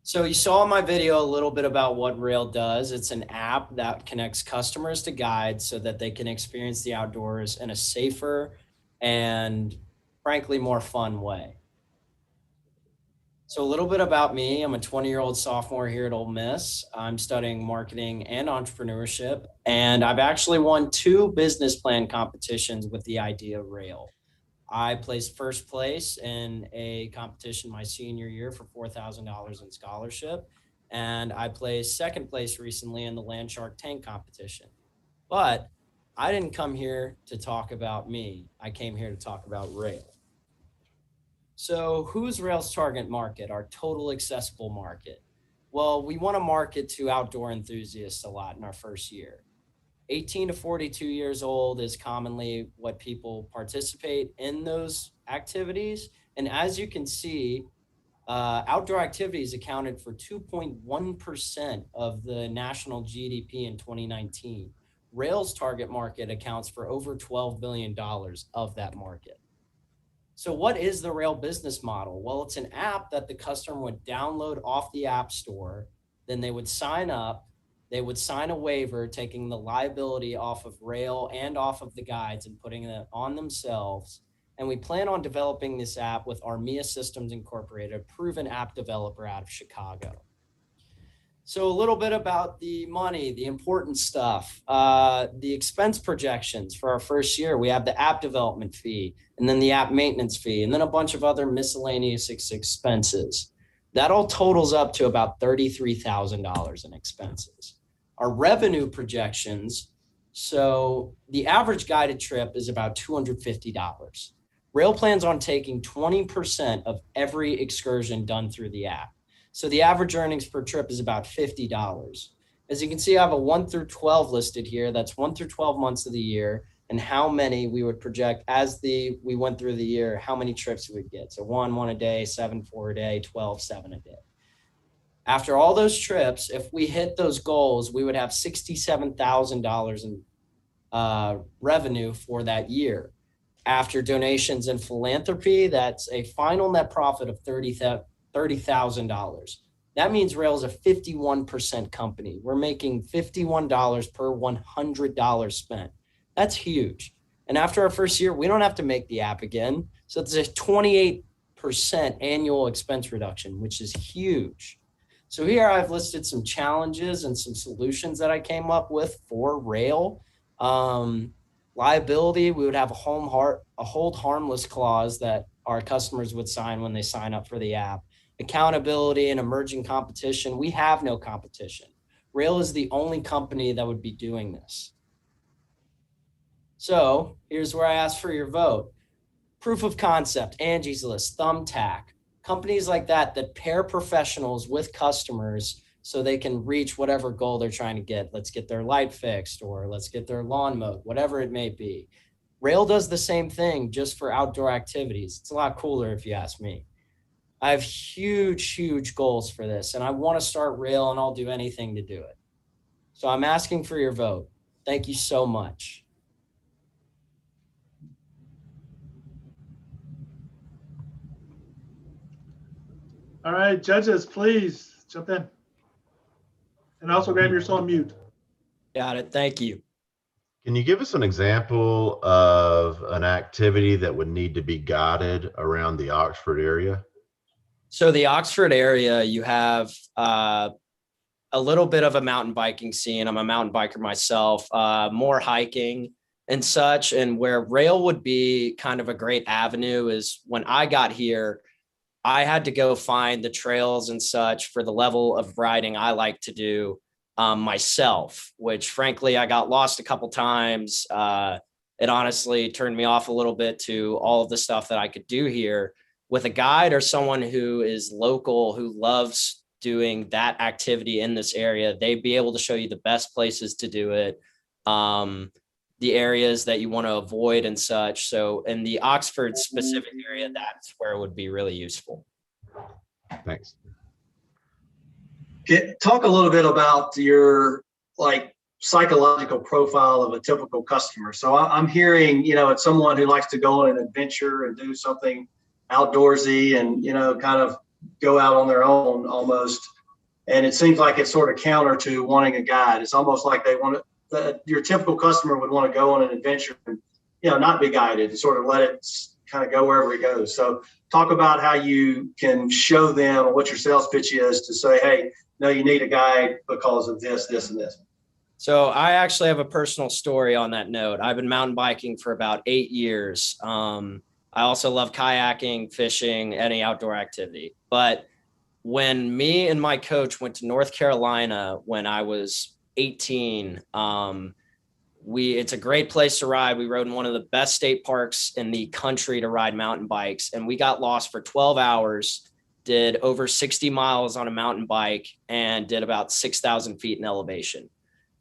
So you saw in my video a little bit about what Rail does. It's an app that connects customers to guides so that they can experience the outdoors in a safer and frankly more fun way. So a little bit about me. I'm a 20-year-old sophomore here at Ole Miss. I'm studying marketing and entrepreneurship, and I've actually won 2 business plan competitions with the idea of Rail. I placed first place in a competition my senior year for $4,000 in scholarship, and I placed second place recently in the Land Shark Tank competition. But I didn't come here to talk about me. I came here to talk about Rail. So who's Rail's target market, our total accessible market? Well, we want to market to outdoor enthusiasts a lot in our first year. 18 to 42 years old is commonly what people participate in those activities. And as you can see, outdoor activities accounted for 2.1% of the national GDP in 2019. Rail's target market accounts for over $12 billion of that market. So what is the Rail business model? Well, it's an app that the customer would download off the App Store. Then they would sign up. They would sign a waiver, taking the liability off of Rail and off of the guides and putting it on themselves. And we plan on developing this app with Armia Systems Incorporated, a proven app developer out of Chicago. So a little bit about the money, the important stuff, the expense projections for our first year. We have the app development fee, and then the app maintenance fee, and then a bunch of other miscellaneous expenses. That all totals up to about $33,000 in expenses. Our revenue projections, so the average guided trip is about $250. Rail plans on taking 20% of every excursion done through the app. So the average earnings per trip is about $50. As you can see, I have a 1 through 12 listed here. That's 1 through 12 months of the year, and how many we would project as we went through the year, how many trips we would get. So 1 a day, 7 4 a day, 12 7 a day. After all those trips, if we hit those goals, we would have $67,000 in revenue for that year. After donations and philanthropy, that's a final net profit of $30,000. That means Rail is a 51% company. We're making $51 per $100 spent. That's huge. And after our first year, we don't have to make the app again. So it's a 28% annual expense reduction, which is huge. So here I've listed some challenges and some solutions that I came up with for Rail. Liability, we would have a hold harmless clause that our customers would sign when they sign up for the app. Accountability and emerging competition, we have no competition. Rail is the only company that would be doing this. So here's where I ask for your vote. Proof of concept, Angie's List, Thumbtack, companies like that pair professionals with customers so they can reach whatever goal they're trying to get. Let's get their light fixed, or let's get their lawn mowed, whatever it may be. Rail does the same thing just for outdoor activities. It's a lot cooler if you ask me. I have huge goals for this, and I want to start Rail, and I'll do anything to do it. So I'm asking for your vote. Thank you so much. All right, judges, please jump in. And also grab yourself on mute. Got it. Thank you. Can you give us an example of an activity that would need to be guided around the Oxford area? So the Oxford area, you have a little bit of a mountain biking scene. I'm a mountain biker myself, more hiking and such. And where Rail would be kind of a great avenue is when I got here, I had to go find the trails and such for the level of riding I like to do myself, which frankly, I got lost a couple times. It honestly turned me off a little bit to all of the stuff that I could do here. With a guide or someone who is local, who loves doing that activity in this area, they'd be able to show you the best places to do it, the areas that you want to avoid and such. So in the Oxford specific area, that's where it would be really useful. Thanks. Talk a little bit about your psychological profile of a typical customer. So I'm hearing, it's someone who likes to go on an adventure and do something outdoorsy and, kind of go out on their own almost. And it seems like it's sort of counter to wanting a guide. It's almost like they want to, your typical customer would want to go on an adventure and, not be guided and sort of let it kind of go wherever it goes. So talk about how you can show them what your sales pitch is to say, hey, no, you need a guide because of this, this, and this. So I actually have a personal story on that note. I've been mountain biking for about 8 years. I also love kayaking, fishing, any outdoor activity. But when me and my coach went to North Carolina when I was 18, it's a great place to ride. We rode in one of the best state parks in the country to ride mountain bikes, and we got lost for 12 hours. did over 60 miles on a mountain bike, and did about 6,000 feet in elevation.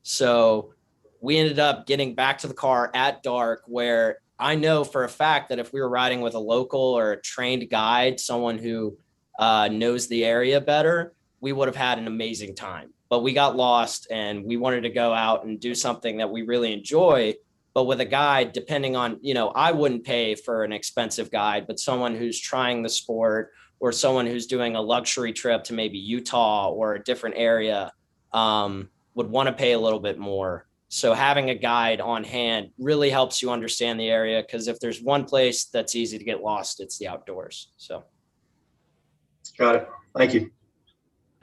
So we ended up getting back to the car at dark, where I know for a fact that if we were riding with a local or a trained guide, someone who knows the area better, we would have had an amazing time. But we got lost, and we wanted to go out and do something that we really enjoy. But with a guide, depending on, I wouldn't pay for an expensive guide, but someone who's trying the sport, or someone who's doing a luxury trip to maybe Utah or a different area, would want to pay a little bit more. So having a guide on hand really helps you understand the area, because if there's one place that's easy to get lost, it's the outdoors. So. Got it. Thank you.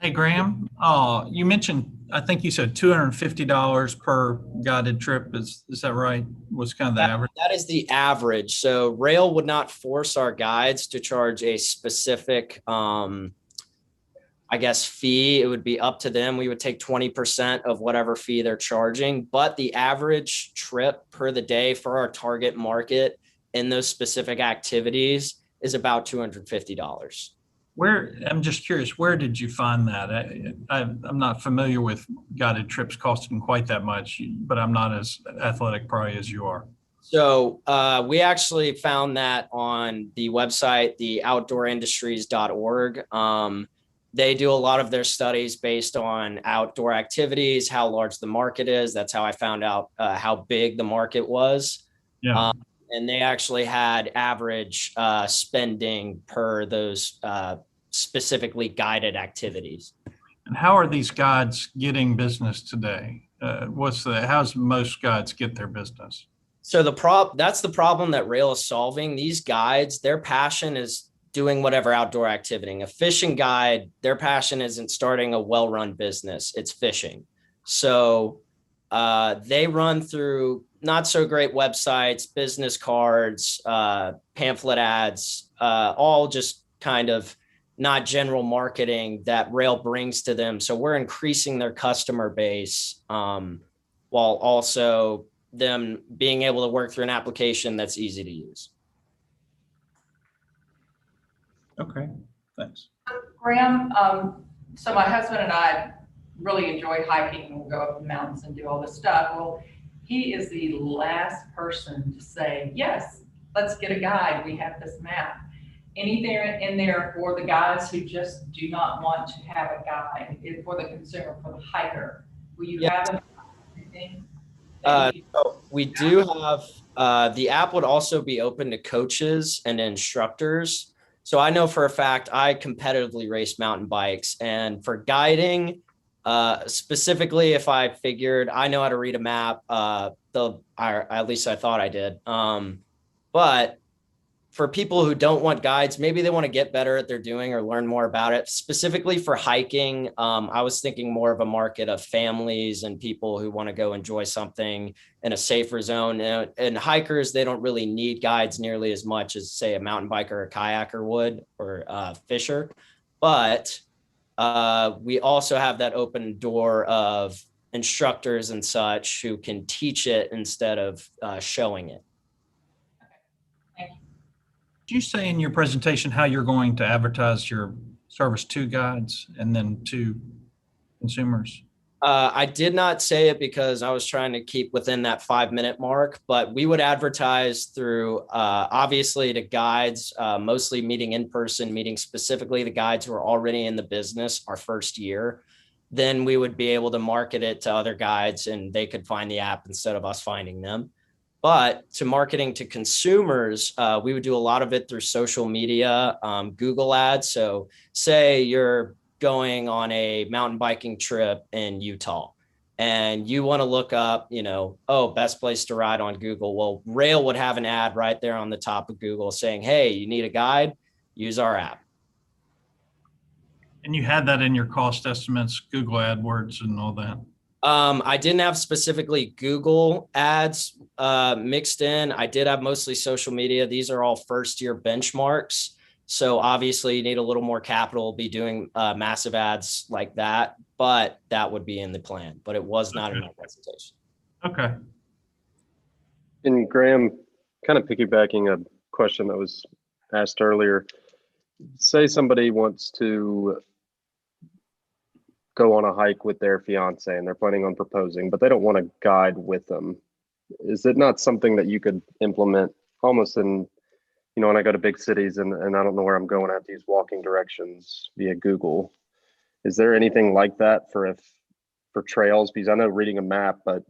Hey, Graham, you mentioned, I think you said $250 per guided trip. Is that right? Was kind of the average? That is the average. So Rail would not force our guides to charge a specific, fee. It would be up to them. We would take 20% of whatever fee they're charging, but the average trip per the day for our target market in those specific activities is about $250. I'm just curious, where did you find that? I'm not familiar with guided trips costing quite that much, but I'm not as athletic probably as you are. So we actually found that on the website, the outdoorindustries.org. They do a lot of their studies based on outdoor activities, how large the market is. That's how I found out how big the market was. Yeah. And they actually had average spending per those specifically guided activities. And how are these guides getting business today? How's most guides get their business? So that's the problem that Rail is solving. These guides, their passion is doing whatever outdoor activity. A fishing guide, their passion isn't starting a well-run business, it's fishing. So they run through not so great websites, business cards, pamphlet ads, all just kind of not general marketing that Rail brings to them. So we're increasing their customer base while also them being able to work through an application that's easy to use. Okay, thanks. Graham, so my husband and I really enjoy hiking, and we'll go up the mountains and do all this stuff. Well, he is the last person to say, yes, let's get a guide. We have this map. Anything in there for the guys who just do not want to have a guide, for the consumer, for the hiker? Will you have anything? So we do have, the app would also be open to coaches and instructors. So I know for a fact, I competitively race mountain bikes, and for guiding, specifically, if I figured I know how to read a map, at least I thought I did. But for people who don't want guides, maybe they want to get better at their doing or learn more about it. Specifically for hiking, I was thinking more of a market of families and people who want to go enjoy something in a safer zone. And hikers, they don't really need guides nearly as much as, say, a mountain biker or a kayaker would, or a fisher. But we also have that open door of instructors and such who can teach it instead of showing it. Did you say in your presentation how you're going to advertise your service to guides and then to consumers? I did not say it because I was trying to keep within that 5-minute mark, but we would advertise through, obviously, to guides, mostly meeting in person, meeting specifically the guides who are already in the business our first year. Then we would be able to market it to other guides, and they could find the app instead of us finding them. But to marketing to consumers, we would do a lot of it through social media, Google ads. So say you're going on a mountain biking trip in Utah and you want to look up, best place to ride on Google. Well, Rail would have an ad right there on the top of Google saying, hey, you need a guide, use our app. And you had that in your cost estimates, Google AdWords and all that? I didn't have specifically Google ads mixed in. I did have mostly social media. These are all first-year benchmarks. So obviously you need a little more capital to be doing massive ads like that, but that would be in the plan, but it was not in my presentation. Okay. And Graham, kind of piggybacking a question that was asked earlier, say somebody wants to go on a hike with their fiance and they're planning on proposing, but they don't want a guide with them. Is it not something that you could implement almost in, when I go to big cities and I don't know where I'm going, I have to use walking directions via Google. Is there anything like that for trails? Because I know reading a map, but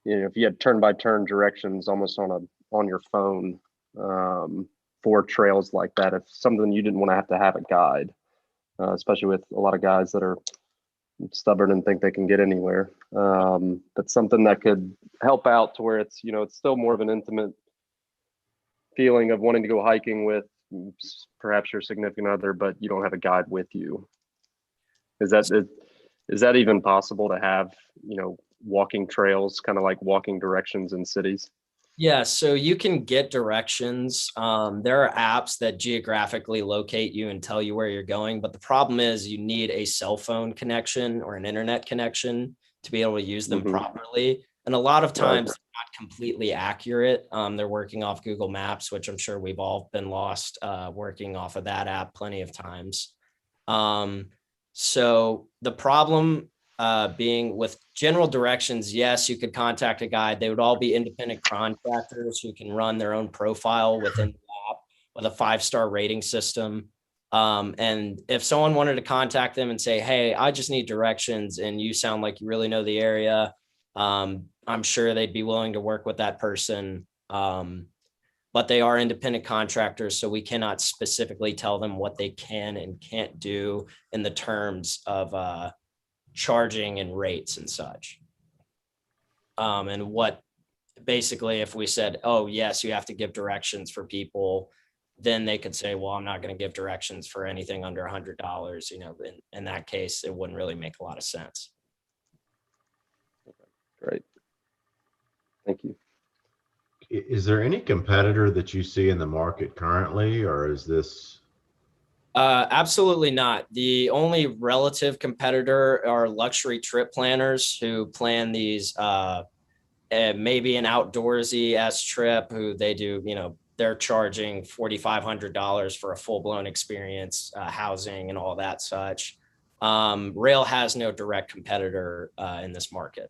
if you had turn by turn directions almost on your phone for trails like that, if something you didn't want to have a guide, especially with a lot of guys that are stubborn and think they can get anywhere. But something that could help out to where it's, it's still more of an intimate feeling of wanting to go hiking with perhaps your significant other, but you don't have a guide with you. Is that even possible to have, walking trails, kind of like walking directions in cities? Yeah, so you can get directions. There are apps that geographically locate you and tell you where you're going. But the problem is you need a cell phone connection or an internet connection to be able to use them properly. And a lot of times they're not completely accurate. They're working off Google Maps, which I'm sure we've all been lost working off of that app plenty of times. So the problem being with general directions, yes, you could contact a guide. They would all be independent contractors who can run their own profile within the app with a 5-star rating system. And if someone wanted to contact them and say, hey, I just need directions and you sound like you really know the area, I'm sure they'd be willing to work with that person. But they are independent contractors, so we cannot specifically tell them what they can and can't do in the terms of charging and rates and such. And what basically, if we said, oh, yes, you have to give directions for people, then they could say, well, I'm not going to give directions for anything under $100. In that case, it wouldn't really make a lot of sense. Great. Thank you. Is there any competitor that you see in the market currently, or is this? Absolutely not. The only relative competitor are luxury trip planners who plan these, maybe an outdoorsy trip who they do, they're charging $4,500 for a full-blown experience, housing and all that such. Rail has no direct competitor in this market.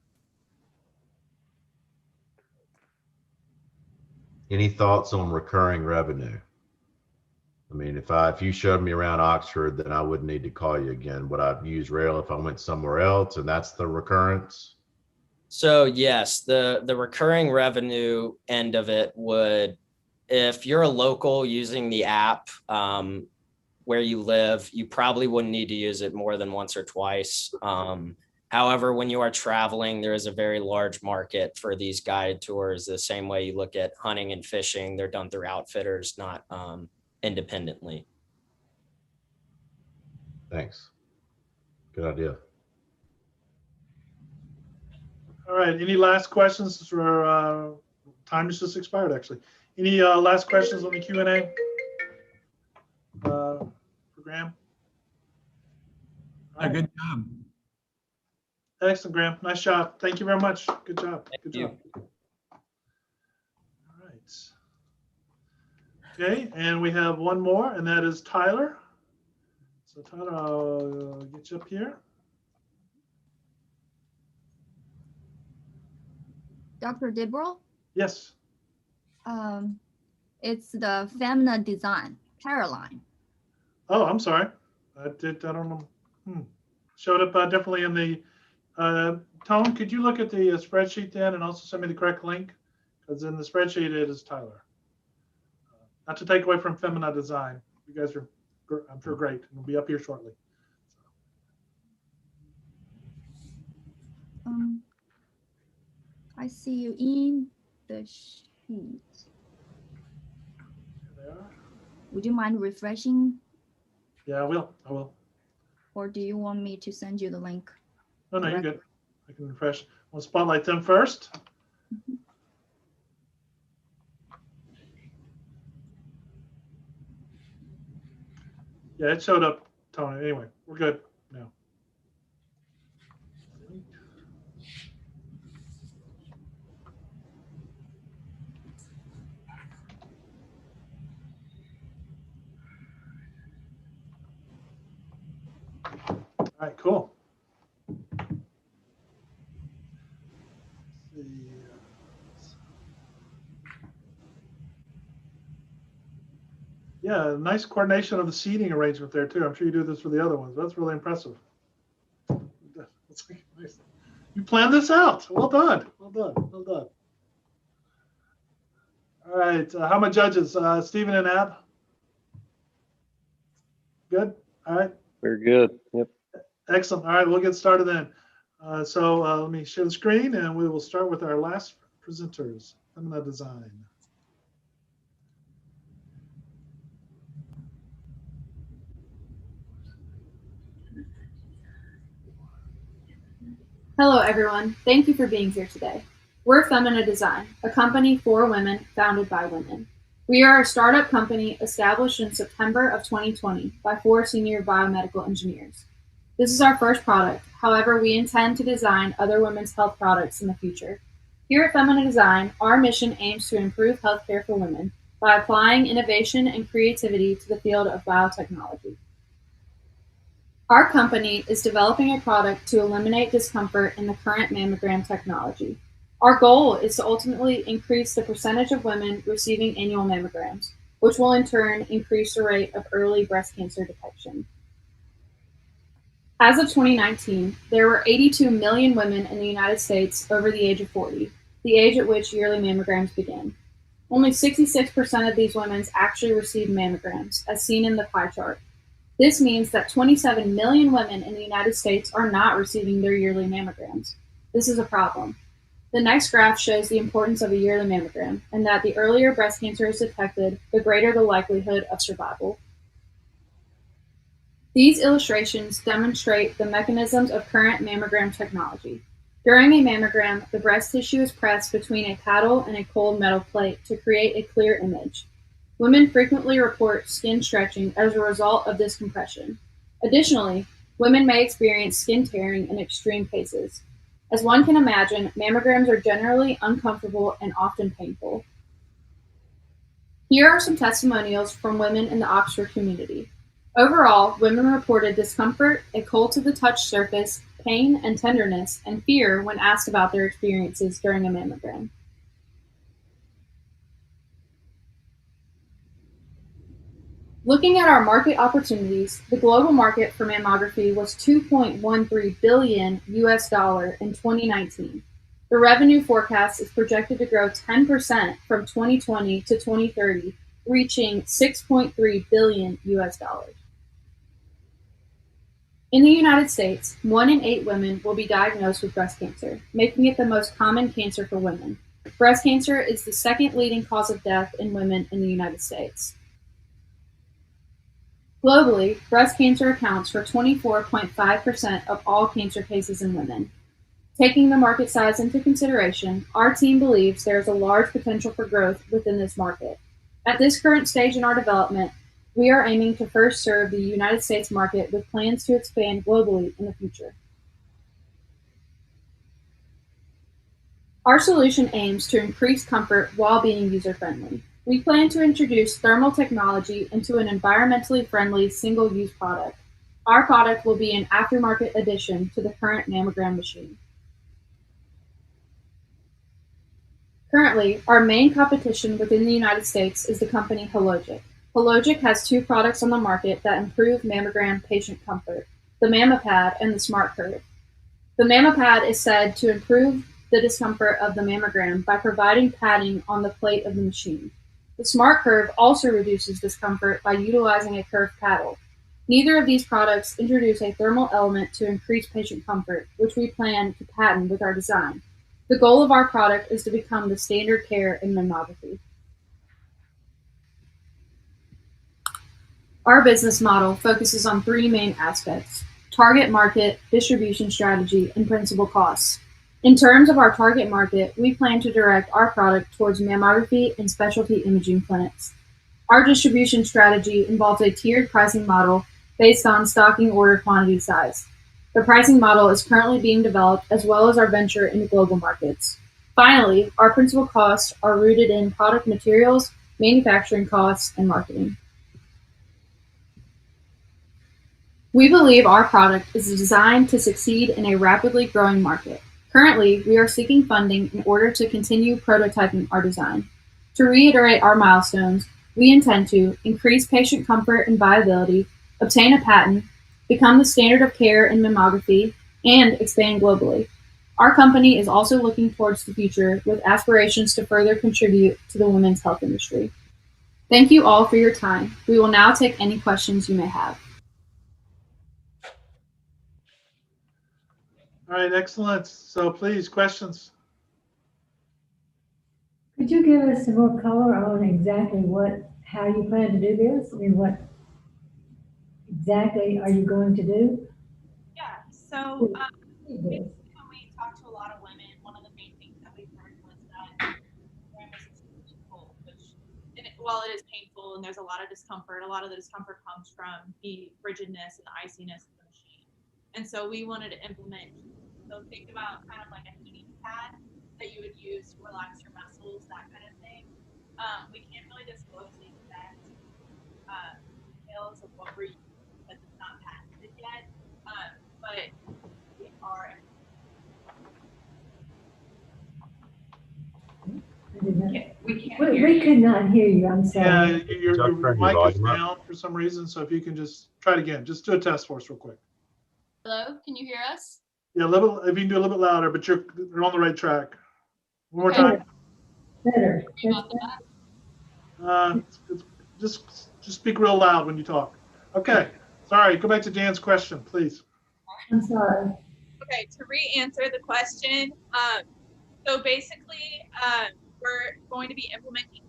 Any thoughts on recurring revenue? I mean, if you showed me around Oxford, then I wouldn't need to call you again. Would I use rail if I went somewhere else and that's the recurrence? So yes, the recurring revenue end of it would, if you're a local using the app where you live, you probably wouldn't need to use it more than once or twice. However, when you are traveling, there is a very large market for these guided tours. The same way you look at hunting and fishing, they're done through outfitters, not independently. Thanks. Good idea. All right. Any last questions for time has just expired, actually. Any last questions on the Q&A for Graham? Right. Good job. Excellent, Graham. Nice job. Thank you very much. Good job. Good job. All right. Okay, and we have one more, and that is Tyler. So Tyler, I'll get you up here. Dr. Dibrow? Yes. It's the feminine design, Caroline. Oh, I'm sorry. I don't know. Showed up differently in the Tone, could you look at the spreadsheet then and also send me the correct link? Because in the spreadsheet it is Tyler. Not to take away from Femina Design. You guys are, I'm sure, great. We'll be up here shortly. I see you in the sheet. There. Would you mind refreshing? Yeah, I will. Or do you want me to send you the link? No, you're good. I can refresh. We'll spotlight them first. Mm-hmm. Yeah, it showed up, Tony. Anyway, we're good now. All right, cool. Yeah, nice coordination of the seating arrangement there too. I'm sure you do this for the other ones. That's really impressive. That's nice. You planned this out. Well done. Well done. Well done. All right. How about judges? Stephen and Ab? Good? All right. Very good. Yep. Excellent. All right. We'll get started then. Let me share the screen and we will start with our last presenters. Femina Design. Hello, everyone. Thank you for being here today. We're Femina Design, a company for women founded by women. We are a startup company established in September of 2020 by 4 senior biomedical engineers. This is our first product. However, we intend to design other women's health products in the future. Here at Femina Design, our mission aims to improve healthcare for women by applying innovation and creativity to the field of biotechnology. Our company is developing a product to eliminate discomfort in the current mammogram technology. Our goal is to ultimately increase the percentage of women receiving annual mammograms, which will in turn increase the rate of early breast cancer detection. As of 2019, there were 82 million women in the United States over the age of 40, the age at which yearly mammograms begin. Only 66% of these women actually receive mammograms, as seen in the pie chart. This means that 27 million women in the United States are not receiving their yearly mammograms. This is a problem. The next graph shows the importance of a yearly mammogram, and that the earlier breast cancer is detected, the greater the likelihood of survival. These illustrations demonstrate the mechanisms of current mammogram technology. During a mammogram, the breast tissue is pressed between a paddle and a cold metal plate to create a clear image. Women frequently report skin stretching as a result of this compression. Additionally, women may experience skin tearing in extreme cases. As one can imagine, mammograms are generally uncomfortable and often painful. Here are some testimonials from women in the Oxford community. Overall, women reported discomfort, a cold to the touch surface, pain and tenderness, and fear when asked about their experiences during a mammogram. Looking at our market opportunities, the global market for mammography was $2.13 billion in 2019. The revenue forecast is projected to grow 10% from 2020 to 2030, reaching $6.3 billion. In the United States, 1 in 8 women will be diagnosed with breast cancer, making it the most common cancer for women. Breast cancer is the second leading cause of death in women in the United States. Globally, breast cancer accounts for 24.5% of all cancer cases in women. Taking the market size into consideration, our team believes there is a large potential for growth within this market. At this current stage in our development, we are aiming to first serve the United States market with plans to expand globally in the future. Our solution aims to increase comfort while being user-friendly. We plan to introduce thermal technology into an environmentally friendly single-use product. Our product will be an aftermarket addition to the current mammogram machine. Currently, our main competition within the United States is the company Hologic. Hologic has 2 products on the market that improve mammogram patient comfort, the MammoPad and the SmartCurve. The MammoPad is said to improve the discomfort of the mammogram by providing padding on the plate of the machine. The SmartCurve also reduces discomfort by utilizing a curved paddle. Neither of these products introduce a thermal element to increase patient comfort, which we plan to patent with our design. The goal of our product is to become the standard care in mammography. Our business model focuses on 3 main aspects: target market, distribution strategy, and principal costs. In terms of our target market, we plan to direct our product towards mammography and specialty imaging clinics. Our distribution strategy involves a tiered pricing model based on stocking order quantity size. The pricing model is currently being developed, as well as our venture into global markets. Finally, our principal costs are rooted in product materials, manufacturing costs, and marketing. We believe our product is designed to succeed in a rapidly growing market. Currently, we are seeking funding in order to continue prototyping our design. To reiterate our milestones, we intend to increase patient comfort and viability, obtain a patent, become the standard of care in mammography, and expand globally. Our company is also looking towards the future with aspirations to further contribute to the women's health industry. Thank you all for your time. We will now take any questions you may have. All right, excellent. So please, questions. Could you give us some more color on exactly how you plan to do this? I mean, what exactly are you going to do? Yeah, so basically when we talked to a lot of women, one of the main things that we heard was that while it is painful and there's a lot of discomfort, a lot of the discomfort comes from the rigidness and the iciness of the machine. And so we wanted to implement, so think about kind of like a heating pad that you would use to relax your muscles, that kind of thing. We can't really disclose the exact details of what we're using because it's not patented yet, but we are. We could not hear you. I'm sorry. Yeah, your mic is down for some reason. So if you can just try it again, just do a test for us real quick. Hello, can you hear us? Yeah, if you can do a little bit louder, but you're on the right track. One more time. Better. Just speak real loud when you talk. Okay. Sorry. Go back to Jan's question, please. I'm sorry. Okay, to re-answer the question, so basically, we're going to be implementing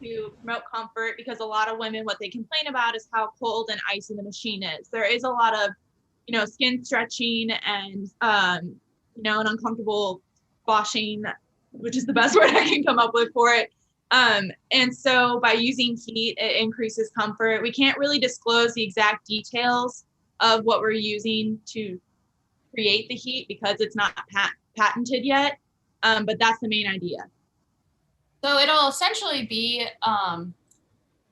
to promote comfort because a lot of women, what they complain about is how cold and icy the machine is. There is a lot of, skin stretching and, an uncomfortable washing, which is the best word I can come up with for it. And so by using heat, it increases comfort. We can't really disclose the exact details of what we're using to create the heat because it's not patented yet, but that's the main idea. So it'll essentially be,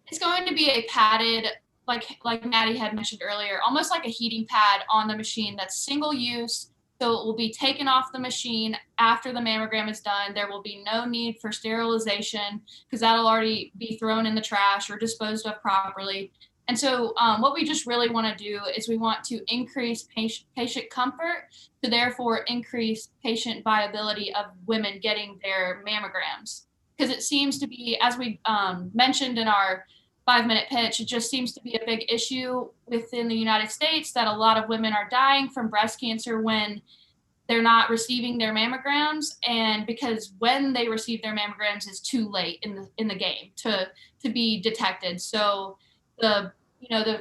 it's going to be a padded, like Maddie had mentioned earlier, almost like a heating pad on the machine that's single use. So it will be taken off the machine after the mammogram is done. There will be no need for sterilization because that'll already be thrown in the trash or disposed of properly. And so what we just really want to do is we want to increase patient comfort to therefore increase patient viability of women getting their mammograms. Because it seems to be, as we mentioned in our 5-minute pitch, it just seems to be a big issue within the United States that a lot of women are dying from breast cancer when they're not receiving their mammograms, and because when they receive their mammograms is too late in the game to be detected. So the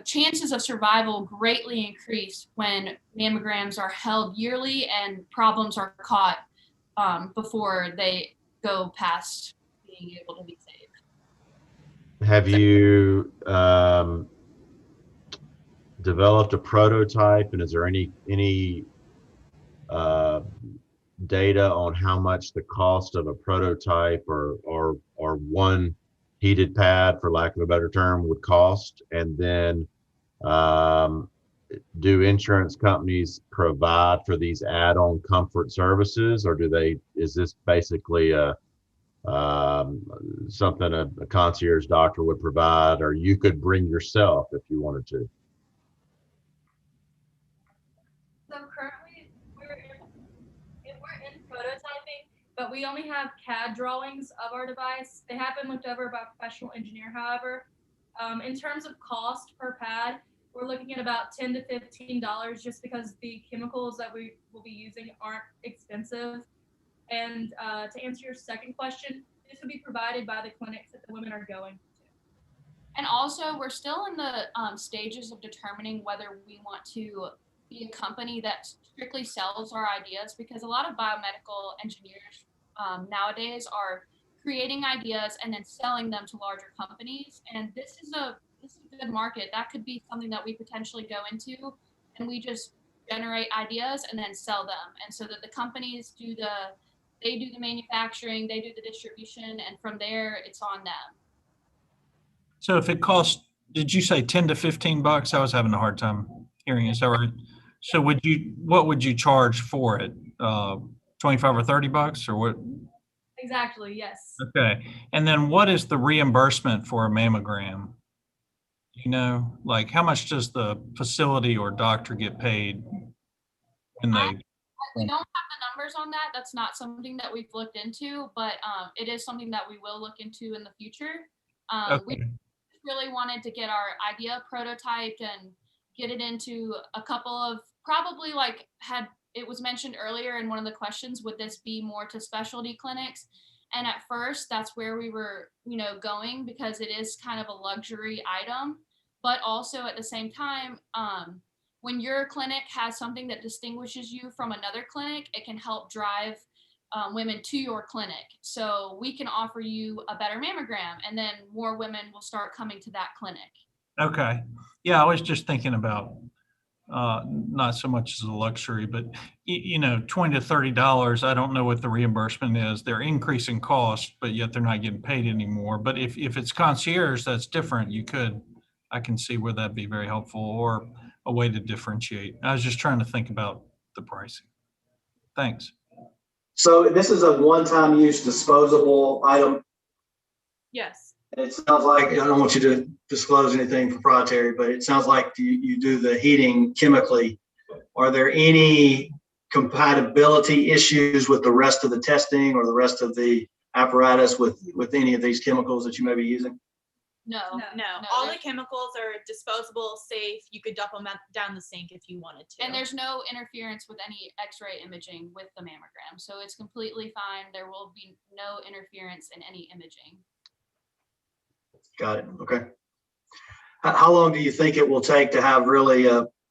chances of survival greatly increase when mammograms are held yearly and problems are caught before they go past being able to be saved. Have you developed a prototype, and is there any data on how much the cost of a prototype or one heated pad, for lack of a better term, would cost? And then do insurance companies provide for these add-on comfort services, or is this basically something a concierge doctor would provide, or you could bring yourself if you wanted to? So currently we're in prototyping, but we only have CAD drawings of our device. They have been looked over by a professional engineer, however. In terms of cost per pad, we're looking at about $10 to $15 just because the chemicals that we will be using aren't expensive. And to answer your second question, this will be provided by the clinics that the women are going to. And also, we're still in the stages of determining whether we want to be a company that strictly sells our ideas, because a lot of biomedical engineers nowadays are creating ideas and then selling them to larger companies. And this is a good market. That could be something that we potentially go into, and we just generate ideas and then sell them. And so that the companies do the manufacturing, they do the distribution, and from there it's on them. So if it costs, did you say 10 to 15 bucks? I was having a hard time hearing. Is that right? So what would you charge for it? 25 or $30 or what? Exactly, yes. Okay. And then what is the reimbursement for a mammogram? You know, like how much does the facility or doctor get paid when they? We don't have the numbers on that. That's not something that we've looked into, but it is something that we will look into in the future. We Okay. really wanted to get our idea prototyped and get it into a couple of probably like had it was mentioned earlier in one of the questions, would this be more to specialty clinics? And at first that's where we were, going because it is kind of a luxury item, but also at the same time, when your clinic has something that distinguishes you from another clinic, it can help drive women to your clinic. So we can offer you a better mammogram and then more women will start coming to that clinic. Okay. Yeah, I was just thinking about not so much as a luxury, but $20 to $30. I don't know what the reimbursement is. They're increasing costs, but yet they're not getting paid anymore. But if it's concierge, that's different. I can see where that'd be very helpful or a way to differentiate. I was just trying to think about the pricing. Thanks. So this is a one-time use disposable item. Yes. It sounds like, I don't want you to disclose anything proprietary, but it sounds like you do the heating chemically. Are there any compatibility issues with the rest of the testing or the rest of the apparatus with any of these chemicals that you may be using? No. All the chemicals are disposable, safe. You could dump them down the sink if you wanted to. And there's no interference with any x-ray imaging with the mammogram. So it's completely fine. There will be no interference in any imaging. Got it. Okay. How long do you think it will take to have really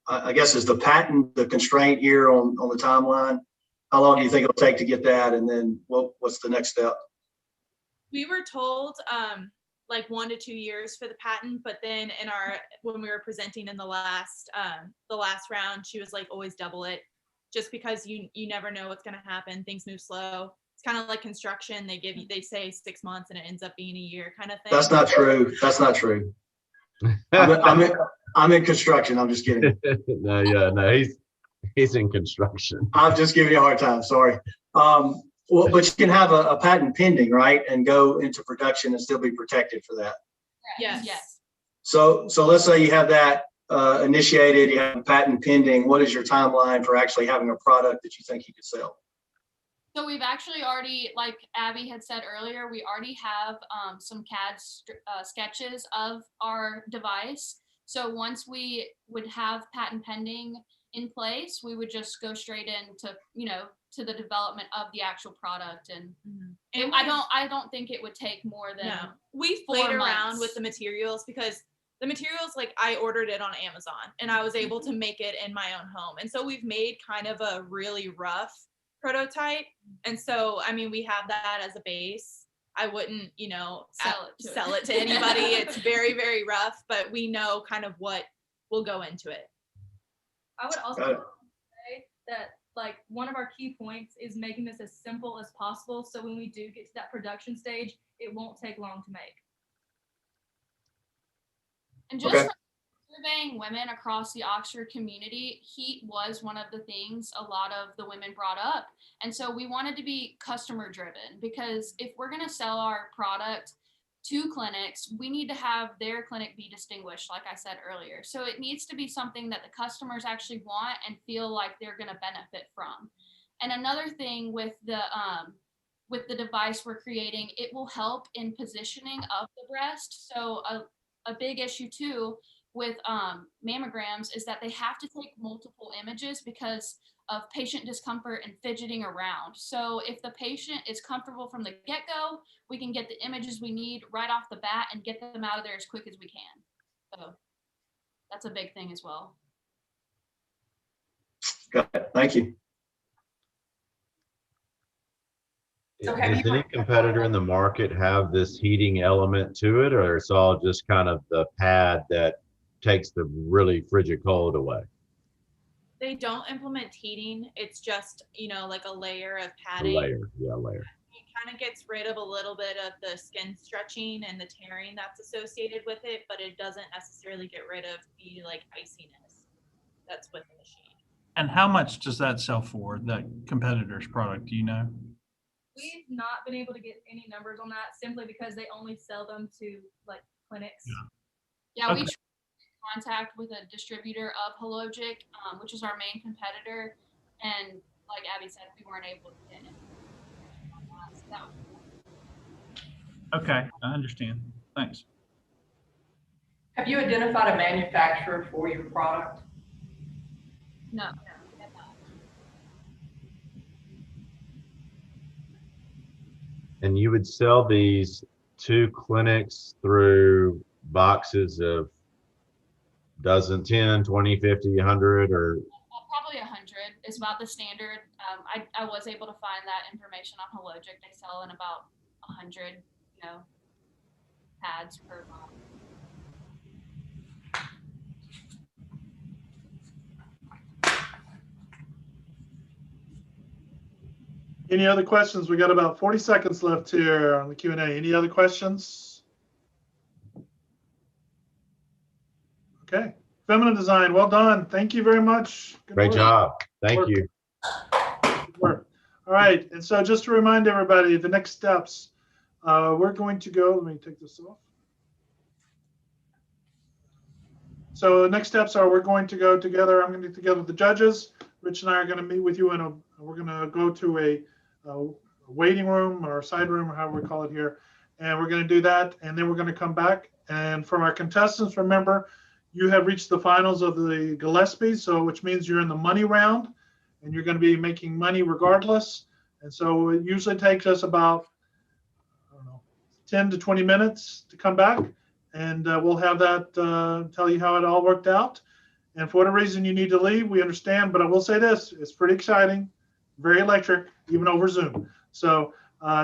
I guess is the patent the constraint here on the timeline? How long do you think it'll take to get that? And then what's the next step? We were told like 1 to 2 years for the patent, but then when we were presenting in the last round, she was like, always double it, just because you never know what's going to happen. Things move slow. It's kind of like construction. They say 6 months and it ends up being a year kind of thing. That's not true. That's not true. I'm in construction. I'm just kidding. No, he's in construction. I'm just giving you a hard time. Sorry. Well, but you can have a patent pending, right, and go into production and still be protected for that. Yes. So let's say you have that initiated, you have a patent pending. What is your timeline for actually having a product that you think you could sell? So we've actually already, like Abby had said earlier, we already have some CAD sketches of our device. So once we would have patent pending in place, we would just go straight into, to the development of the actual product. And I don't think it would take more than we played around with the materials because the materials, like I ordered it on Amazon and I was able to make it in my own home. And so we've made kind of a really rough prototype. And so, I mean, we have that as a base. I wouldn't, sell it to anybody. It's very, very rough, but we know kind of what will go into it. I would also say that like one of our key points is making this as simple as possible. So when we do get to that production stage, it won't take long to make. And just from surveying women across the Oxford community, heat was one of the things a lot of the women brought up. And so we wanted to be customer driven because if we're going to sell our product to clinics, we need to have their clinic be distinguished, like I said earlier. So it needs to be something that the customers actually want and feel like they're going to benefit from. And another thing with the device we're creating, it will help in positioning of the breast. So a big issue too with mammograms is that they have to take multiple images because of patient discomfort and fidgeting around. So if the patient is comfortable from the get-go, we can get the images we need right off the bat and get them out of there as quick as we can. So that's a big thing as well. Got it. Thank you. Does any competitor in the market have this heating element to it, or it's all just kind of the pad that takes the really frigid cold away? They don't implement heating. It's just, like a layer of padding. Layer. It kind of gets rid of a little bit of the skin stretching and the tearing that's associated with it, but it doesn't necessarily get rid of the like iciness. that's with the machine. And how much does that sell for, that competitor's product? Do you know? We've not been able to get any numbers on that simply because they only sell them to like clinics. Yeah, Okay. we tried contact with a distributor of Hologic, which is our main competitor, and like Abby said, we weren't able to get it. So that was Okay, I understand. Thanks. Have you identified a manufacturer for your product? no. And you would sell these to clinics through boxes of dozen, 10, 20, 50, 100, or Probably 100 is about the standard. I was able to find that information on Hologic. They sell in about 100, pads per box. Any other questions? We got about 40 seconds left here on the Q&A. Any other questions? Okay. Feminine design, well done. Thank you very much. Good great work. job. Thank Work. you. Good work. All right. And so just to remind everybody, the next steps, we're going to go, let me take this off. So the next steps are we're going to go together. I'm going to get together with the judges. Rich and I are going to meet with you we're going to go to a waiting room or side room or however we call it here. And we're going to do that. And then we're going to come back. And for our contestants, remember, you have reached the finals of the Gillespie, so which means you're in the money round and you're going to be making money regardless. And so it usually takes us about, 10 to 20 minutes to come back. And we'll have that tell you how it all worked out. And for whatever reason you need to leave, we understand. But I will say this, it's pretty exciting, very electric, even over Zoom. So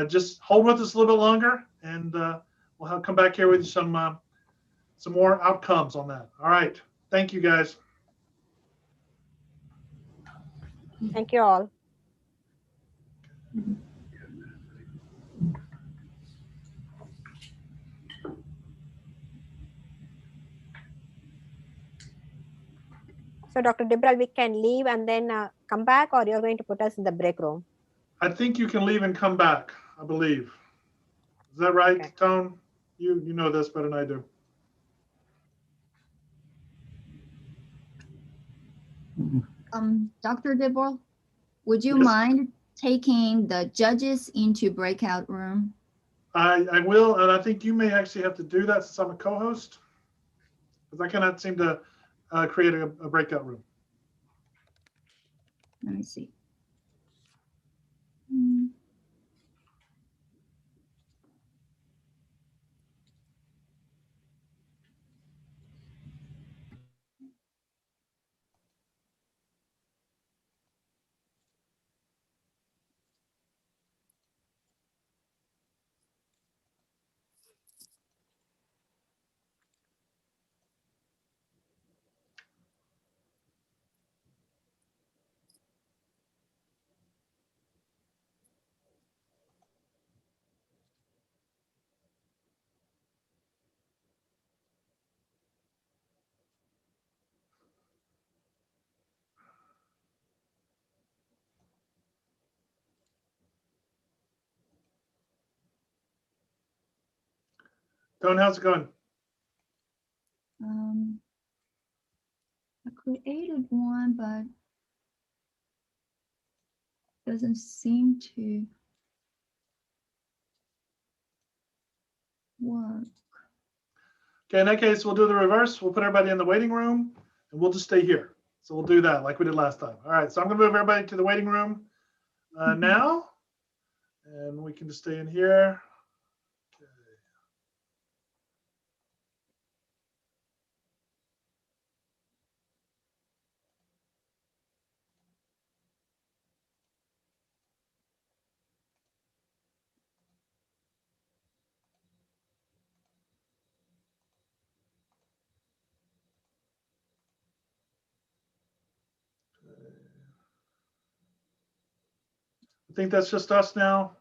just hold with us a little bit longer, and we'll come back here with some more outcomes on that. All right. Thank you, guys. Thank you all. So Dr. Dibral, we can leave and then come back, or you're going to put us in the break room? I think you can leave and come back, I believe. Is that right, okay. Tone? You know this better than I do. Dr. Dibral, would you Yes. mind taking the judges into breakout room? I will, and I think you may actually have to do that since I'm a co-host, because I cannot seem to create a breakout room. Let me see. Tone, how's it going? I created one, but doesn't seem to work. Okay, in that case, we'll do the reverse. We'll put everybody in the waiting room, and we'll just stay here. So we'll do that like we did last time. All right, so I'm going to move everybody to the waiting room now, and we can just stay in here. I think that's just us now.